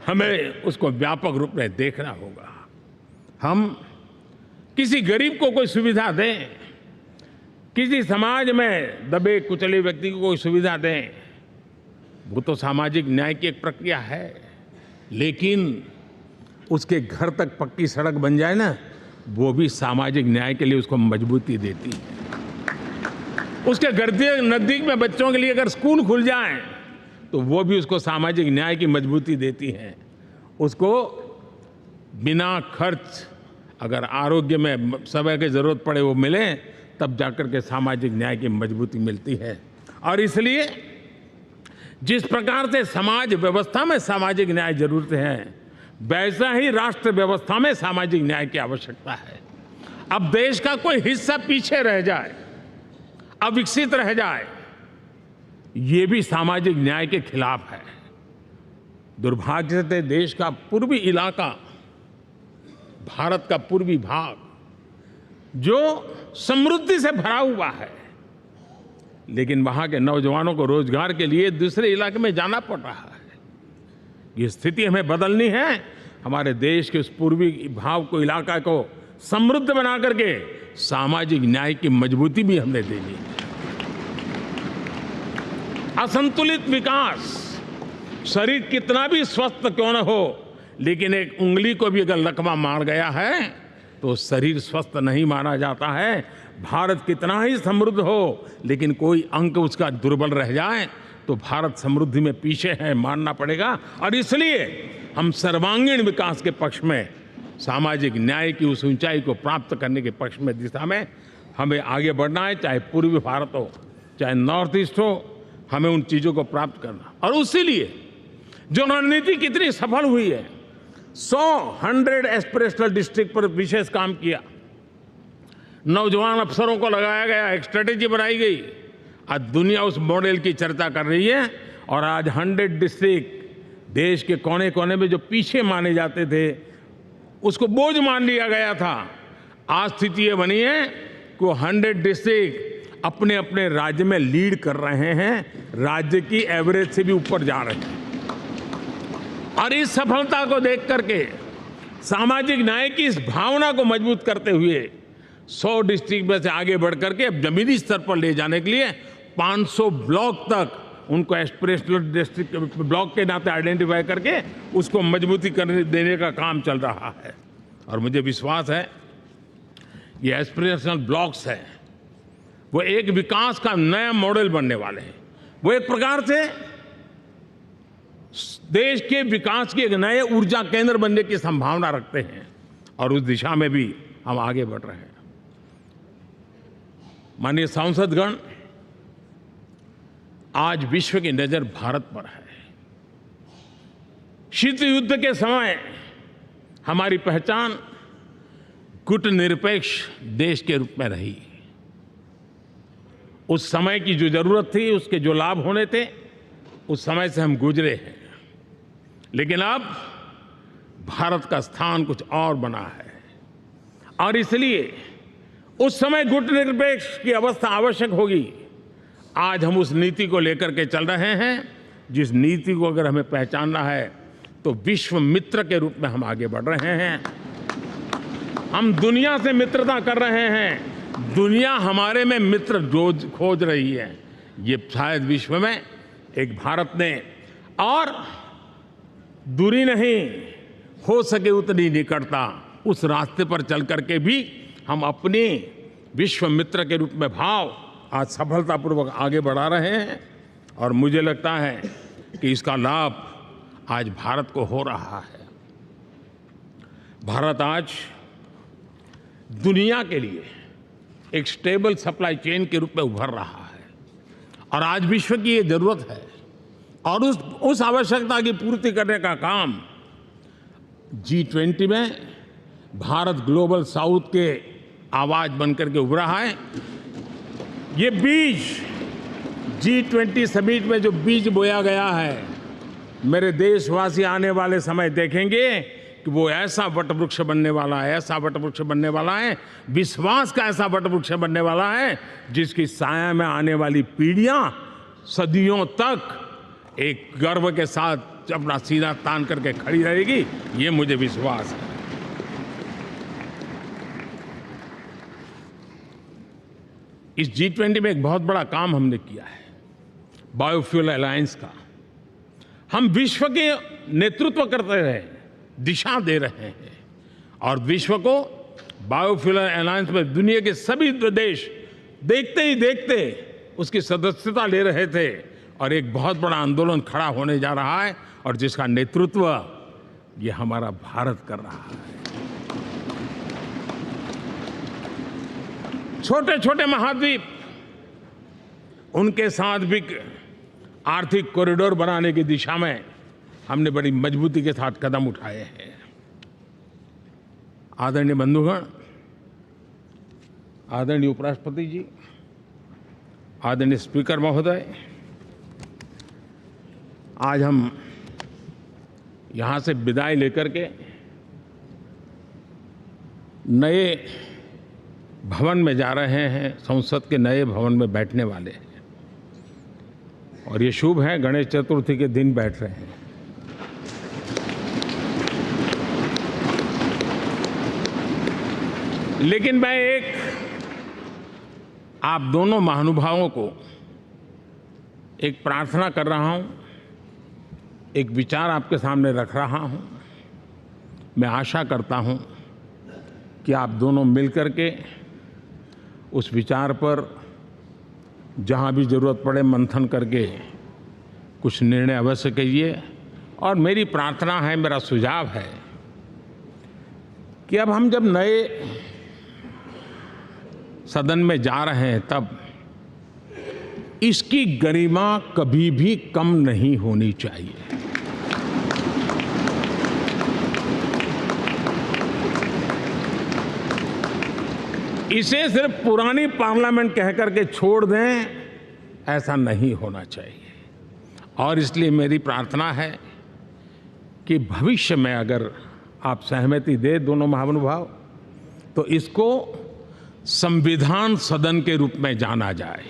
हमें उसको व्यापक रूप में देखना होगा। हम किसी गरीब को कोई सुविधा दें, किसी समाज में दबे कुचले व्यक्ति को कोई सुविधा दें, वो तो सामाजिक न्याय की एक प्रक्रिया है। लेकिन उसके घर तक पक्की सड़क बन जाए ना, वो भी सामाजिक न्याय के लिए उसको मजबूती देती है। उसके घर के नज़दीक में बच्चों के लिए अगर स्कूल खुल जाए तो वो भी उसको सामाजिक न्याय की मजबूती देती है। उसको बिना खर्च अगर आरोग्य में समय की ज़रूरत पड़े वो मिले, तब जाकर के सामाजिक न्याय की मजबूती मिलती है। और इसलिए जिस प्रकार से समाज व्यवस्था में सामाजिक न्याय जरूरत है, वैसा ही राष्ट्र व्यवस्था में सामाजिक न्याय की आवश्यकता है। अब देश का कोई हिस्सा पीछे रह जाए, अविकसित रह जाए, ये भी सामाजिक न्याय के खिलाफ है। दुर्भाग्य से देश का पूर्वी इलाका, भारत का पूर्वी भाग जो समृद्धि से भरा हुआ है, लेकिन वहां के नौजवानों को रोजगार के लिए दूसरे इलाके में जाना पड़ रहा है। ये स्थिति हमें बदलनी है। हमारे देश के उस पूर्वी भाग को, इलाका को समृद्ध बना करके सामाजिक न्याय की मजबूती भी हमने देनी है। असंतुलित विकास, शरीर कितना भी स्वस्थ क्यों न हो, लेकिन एक उंगली को भी अगर लकवा मार गया है तो शरीर स्वस्थ नहीं माना जाता है। भारत कितना ही समृद्ध हो, लेकिन कोई अंग उसका दुर्बल रह जाए तो भारत समृद्धि में पीछे है, मानना पड़ेगा। और इसलिए हम सर्वांगीण विकास के पक्ष में, सामाजिक न्याय की उस ऊंचाई को प्राप्त करने के पक्ष में, दिशा में हमें आगे बढ़ना है। चाहे पूर्वी भारत हो, चाहे नॉर्थ ईस्ट हो, हमें उन चीज़ों को प्राप्त करना। और उसीलिए जो रणनीति कितनी सफल हुई है, 100 एस्पिरेशनल डिस्ट्रिक्ट पर विशेष काम किया, नौजवान अफसरों को लगाया गया, एक स्ट्रेटेजी बनाई गई। आज दुनिया उस मॉडल की चर्चा कर रही है और आज 100 डिस्ट्रिक्ट देश के कोने कोने में जो पीछे माने जाते थे, उसको बोझ मान लिया गया था। आज स्थिति ये बनी है कि 100 डिस्ट्रिक्ट अपने अपने राज्य में लीड कर रहे हैं, राज्य की एवरेज से भी ऊपर जा रहे हैं। और इस सफलता को देख करके, सामाजिक न्याय की इस भावना को मजबूत करते हुए 100 डिस्ट्रिक्ट में से आगे बढ़ करके अब जमीनी स्तर पर ले जाने के लिए 500 ब्लॉक तक उनको एस्पिरेशनल डिस्ट्रिक्ट ब्लॉक के नाते आइडेंटिफाई करके उसको मजबूती करने देने का काम चल रहा है। और मुझे विश्वास है ये एस्पिरेशनल ब्लॉक्स हैं, वो एक विकास का नया मॉडल बनने वाले हैं। वो एक प्रकार से देश के विकास के एक नए ऊर्जा केंद्र बनने की संभावना रखते हैं और उस दिशा में भी हम आगे बढ़ रहे हैं। माननीय सांसदगण, आज विश्व की नजर भारत पर है। शीत युद्ध के समय हमारी पहचान गुटनिरपेक्ष देश के रूप में रही। उस समय की जो जरूरत थी, उसके जो लाभ होने थे, उस समय से हम गुजरे हैं। लेकिन अब भारत का स्थान कुछ और बना है और इसलिए उस समय गुटनिरपेक्ष की अवस्था आवश्यक होगी। आज हम उस नीति को लेकर के चल रहे हैं, जिस नीति को अगर हमें पहचानना है तो विश्व मित्र के रूप में हम आगे बढ़ रहे हैं। हम दुनिया से मित्रता कर रहे हैं, दुनिया हमारे में मित्र खोज रही है। ये शायद विश्व में एक भारत ने, और दूरी नहीं, हो सके उतनी निकटता, उस रास्ते पर चल करके भी हम अपने विश्व मित्र के रूप में भाव आज सफलतापूर्वक आगे बढ़ा रहे हैं। और मुझे लगता है कि इसका लाभ आज भारत को हो रहा है। भारत आज दुनिया के लिए एक स्टेबल सप्लाई चेन के रूप में उभर रहा है और आज विश्व की ये जरूरत है। और उस आवश्यकता की पूर्ति करने का काम G20 में भारत ग्लोबल साउथ के आवाज बनकर के उभरा है। ये बीज G20 समिट में जो बीज बोया गया है, मेरे देशवासी आने वाले समय देखेंगे कि वो ऐसा वटवृक्ष बनने वाला है, ऐसा वटवृक्ष बनने वाला है, विश्वास का ऐसा वटवृक्ष बनने वाला है, जिसकी साया में आने वाली पीढ़ियां सदियों तक एक गर्व के साथ अपना सीना तान करके खड़ी रहेगी। ये मुझे विश्वास है। इस G20 में एक बहुत बड़ा काम हमने किया है, बायोफ्यूल अलायंस का। हम विश्व के नेतृत्व करते रहे, दिशा दे रहे हैं और विश्व को बायोफ्यूल अलायंस में दुनिया के सभी देश देखते ही देखते उसकी सदस्यता ले रहे थे और एक बहुत बड़ा आंदोलन खड़ा होने जा रहा है और जिसका नेतृत्व ये हमारा भारत कर रहा है। छोटे छोटे महाद्वीप, उनके साथ भी आर्थिक कॉरिडोर बनाने की दिशा में हमने बड़ी मजबूती के साथ कदम उठाए हैं। आदरणीय बंधुगण, आदरणीय उपराष्ट्रपति जी, आदरणीय स्पीकर महोदय, आज हम यहाँ से विदाई लेकर के नए भवन में जा रहे हैं, संसद के नए भवन में बैठने वाले हैं और ये शुभ है, गणेश चतुर्थी के दिन बैठ रहे हैं। लेकिन मैं एक आप दोनों महानुभावों को एक प्रार्थना कर रहा हूं, एक विचार आपके सामने रख रहा हूं। मैं आशा करता हूं कि आप दोनों मिलकर के उस विचार पर जहां भी ज़रूरत पड़े मंथन करके कुछ निर्णय अवश्य कीजिए। और मेरी प्रार्थना है, मेरा सुझाव है कि अब हम जब नए सदन में जा रहे हैं तब इसकी गरिमा कभी भी कम नहीं होनी चाहिए। इसे सिर्फ पुरानी पार्लियामेंट कह करके छोड़ दें, ऐसा नहीं होना चाहिए। और इसलिए मेरी प्रार्थना है कि भविष्य में अगर आप सहमति दे दोनों महानुभाव, तो इसको संविधान सदन के रूप में जाना जाए।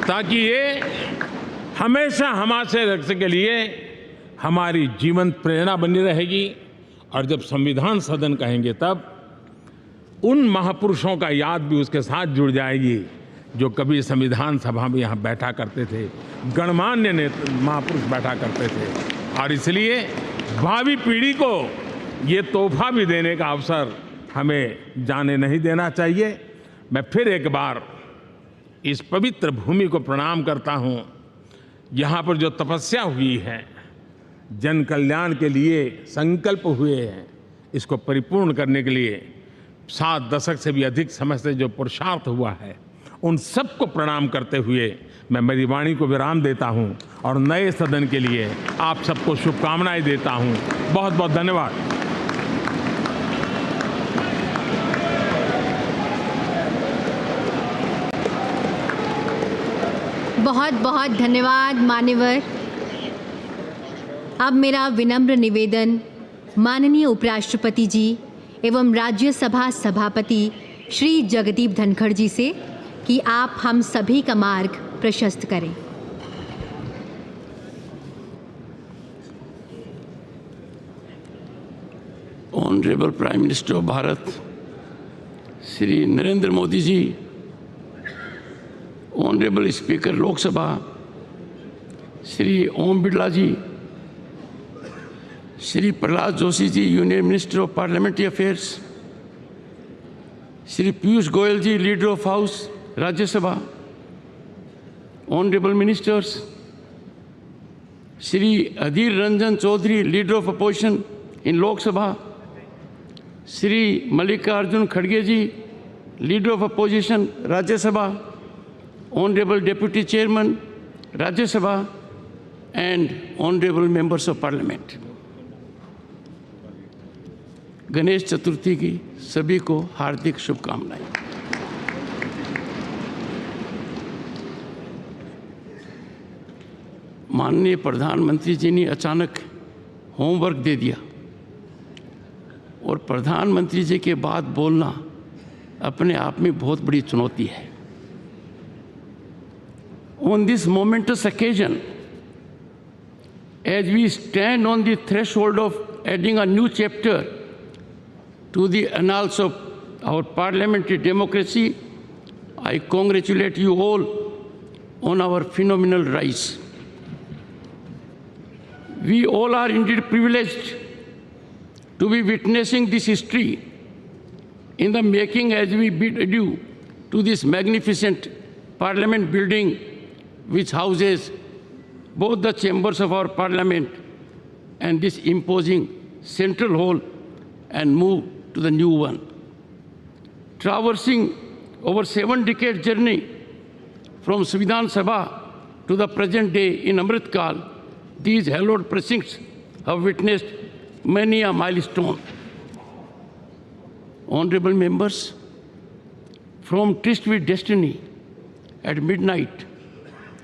ताकि ये हमेशा हमारे रक्षा के लिए हमारी जीवन प्रेरणा बनी रहेगी। और जब संविधान सदन कहेंगे तब उन महापुरुषों का याद भी उसके साथ जुड़ जाएगी जो कभी संविधान सभा में यहाँ बैठा करते थे, गणमान्य महापुरुष बैठा करते थे। और इसलिए भावी पीढ़ी को ये तोहफा भी देने का अवसर हमें जाने नहीं देना चाहिए। मैं फिर एक बार इस पवित्र भूमि को प्रणाम करता हूँ। यहाँ पर जो तपस्या हुई है, जन कल्याण के लिए संकल्प हुए हैं, इसको परिपूर्ण करने के लिए 7 दशक से भी अधिक समय से जो पुरुषार्थ हुआ है, उन सबको प्रणाम करते हुए मैं मेरी वाणी को विराम देता हूं और नए सदन के लिए आप सबको शुभकामनाएं देता हूं। बहुत बहुत धन्यवाद। बहुत बहुत धन्यवाद मान्यवर। अब मेरा विनम्र निवेदन माननीय उपराष्ट्रपति जी एवं राज्यसभा सभापति श्री जगदीप धनखड़ जी से कि आप हम सभी का मार्ग प्रशस्त करें। Honourable prime minister of Bharat Shri Narendra Modi ji, honourable speaker Lok Sabha Shri Om Birla ji, Shri Pralhad Joshi ji, union minister of parliamentary affairs, Shri Piyush Goyal ji, leader of house Rajya Sabha, honourable ministers, Shri Adhir Ranjan Chowdhury, leader of opposition in Lok Sabha, Shri Mallikarjun खड़गे ji, leader of opposition Rajya Sabha, honourable deputy chairman Rajya Sabha and honourable members of parliament. Ganesh Chaturthi की सभी को हार्दिक शुभकामनाएं। माननीय प्रधानमंत्री जी ने अचानक homework दे दिया और प्रधानमंत्री जी के बाद बोलना अपने आप में बहुत बड़ी चुनौती है। On this momentous occasion, as we stand on the threshold of adding a new chapter to the annals of our parliamentary democracy, I congratulate you all on our phenomenal rise. We all are indeed privileged to be witnessing this history in the making as we bid adieu to this magnificent parliament building which houses both the chambers of our parliament and this imposing central hall, and move to the new one. Traversing over 7-decade journey from Samvidhan Sabha to the present day in Amrit Kal, these hallowed precincts have witnessed many a milestone. Honorable members, from tryst with destiny at midnight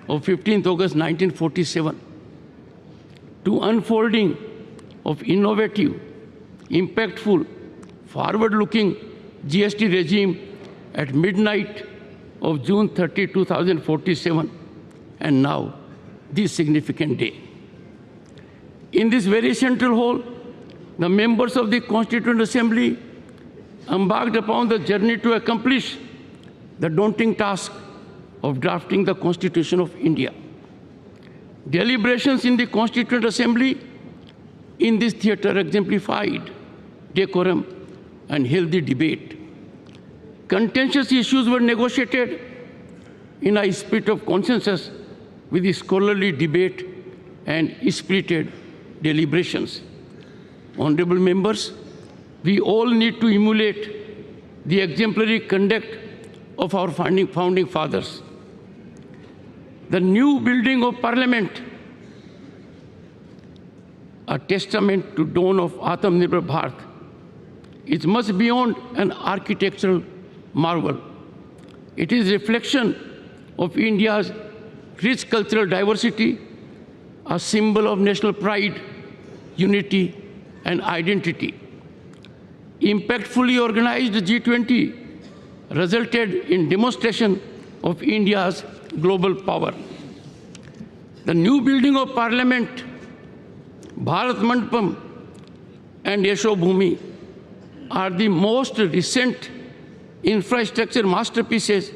of 15th August 1947 to unfolding of innovative, impactful, forward-looking GST regime at midnight of June 30, 2047, and now this significant day. In this very central hall, the members of the Constituent Assembly embarked upon the journey to accomplish the daunting task of drafting the Constitution of India. Deliberations in the Constituent Assembly in this theatre exemplified decorum and healthy debate. Contentious issues were negotiated in a spirit of consensus with the scholarly debate and spirited deliberations. Honorable members, we all need to emulate the exemplary conduct of our founding fathers. The new building of Parliament, a testament to dawn of Atmanirbhar Bharat, is much beyond an architectural marvel. It is a reflection of India's rich cultural diversity, a symbol of national pride, unity, and identity. Impactfully organized G20 resulted in demonstration of India's global power. The new building of Parliament, Bharat Mandapam and Yasho Bhumi are the most recent infrastructure masterpieces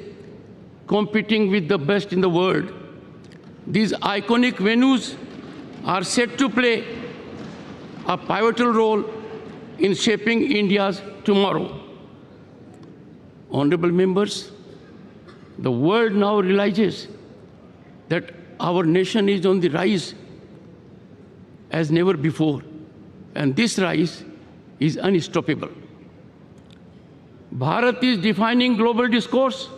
competing with the best in the world. These iconic venues are set to play a pivotal role in shaping India's tomorrow. Honorable members, the world now realizes that our nation is on the rise as never before, and this rise is unstoppable. Bharat is defining global discourse,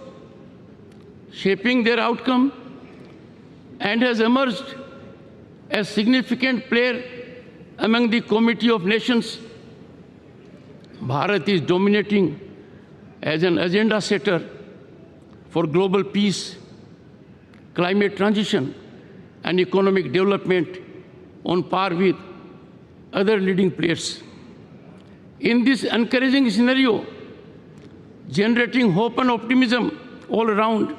shaping their outcome, and has emerged as significant player among the Committee of Nations. Bharat is dominating as an agenda setter for global peace, climate transition, and economic development on par with other leading players. In this encouraging scenario, generating hope and optimism all around,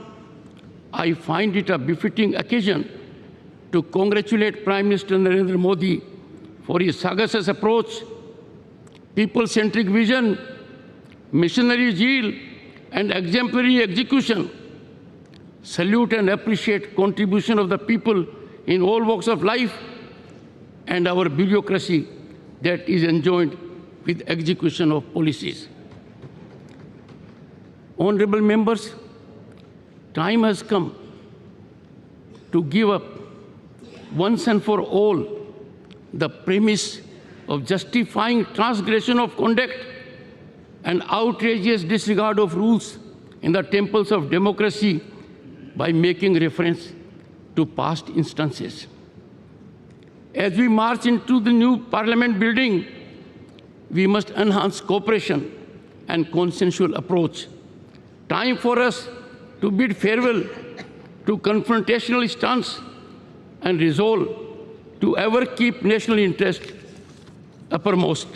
I find it a befitting occasion to congratulate Prime Minister Narendra Modi for his sagacious approach, people-centric vision, missionary zeal, and exemplary execution. Salute and appreciate contribution of the people in all walks of life and our bureaucracy that is enjoined with execution of policies. Honorable members, time has come to give up once and for all the premise of justifying transgression of conduct and outrageous disregard of rules in the temples of democracy by making reference to past instances. As we march into the new Parliament building, we must enhance cooperation and consensual approach. Time for us to bid farewell to confrontational stance and resolve to ever keep national interest uppermost.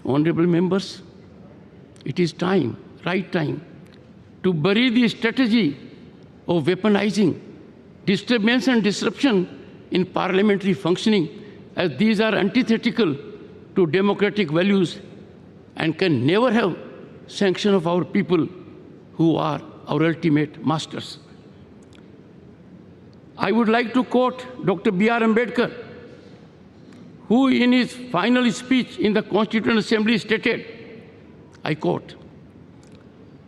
Honorable members, it is time, right time, to bury the strategy of weaponizing disturbance and disruption in parliamentary functioning, as these are antithetical to democratic values and can never have sanction of our people who are our ultimate masters. I would like to quote Dr. B.R. Ambedkar, who in his final speech in the Constituent Assembly stated, I quote,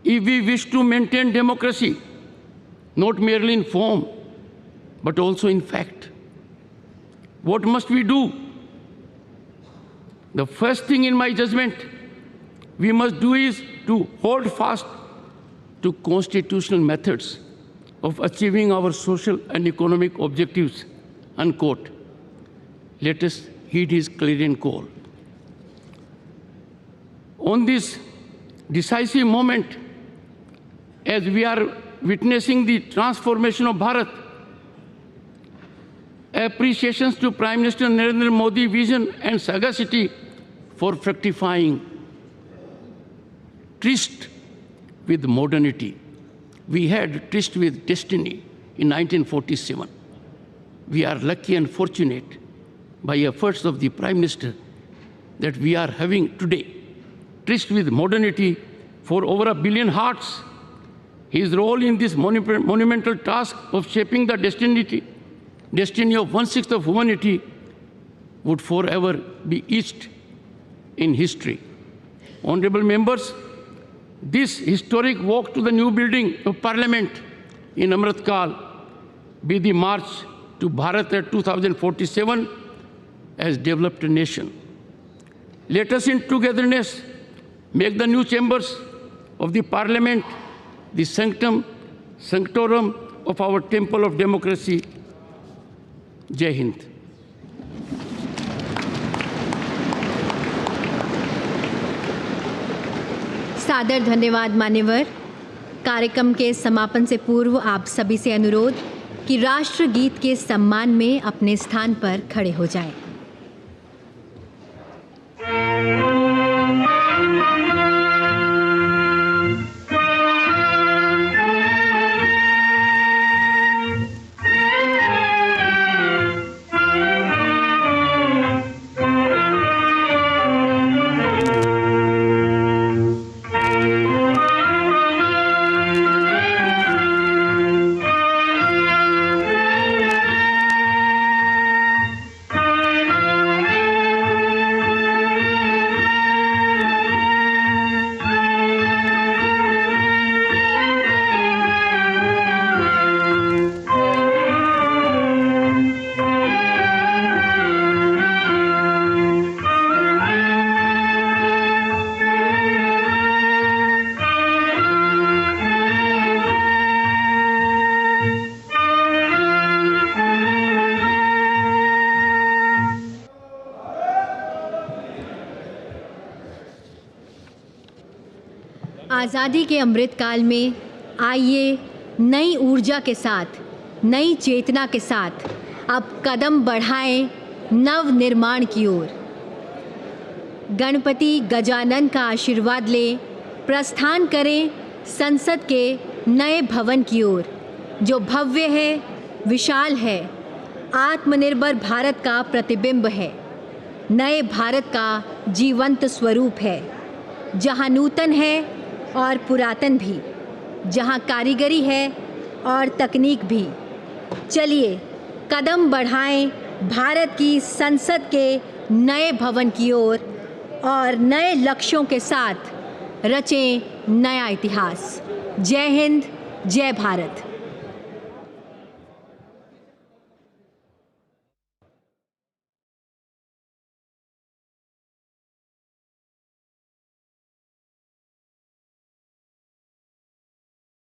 "If we wish to maintain democracy, not merely in form, but also in fact, what must we do? The first thing in my judgment we must do is to hold fast to constitutional methods of achieving our social and economic objectives," unquote. Let us heed his clarion call. On this decisive moment, as we are witnessing the transformation of Bharat, appreciations to Prime Minister Narendra Modi's vision and sagacity for fructifying tryst with modernity. We had tryst with destiny, in 1947. We are lucky and fortunate by efforts of the Prime Minister that we are having today, tryst with modernity for over 1 billion hearts. His role in this monumental task of shaping the destiny of 1/6 of humanity would forever be etched in history. Honorable members, this historic walk to the new building of Parliament in Amrit Kal be the march to Bharat at 2047 as developed nation. Let us in togetherness make the new chambers of the Parliament the sanctorum of our temple of democracy. Jai Hind. सादर धन्यवाद मान्यवर। कार्यक्रम के समापन से पूर्व आप सभी से अनुरोध कि राष्ट्रगीत के सम्मान में अपने स्थान पर खड़े हो जाएं। आज़ादी के अमृत काल में आइए नई ऊर्जा के साथ, नई चेतना के साथ अब कदम बढ़ाएं नव निर्माण की ओर। गणपति गजानन का आशीर्वाद लें, प्रस्थान करें संसद के नए भवन की ओर, जो भव्य है, विशाल है, आत्मनिर्भर भारत का प्रतिबिंब है, नए भारत का जीवंत स्वरूप है, जहां नूतन है और पुरातन भी, जहां कारीगरी है और तकनीक भी। चलिए कदम बढ़ाएं भारत की संसद के नए भवन की ओर और नए लक्ष्यों के साथ रचें नया इतिहास। जय हिंद, जय भारत।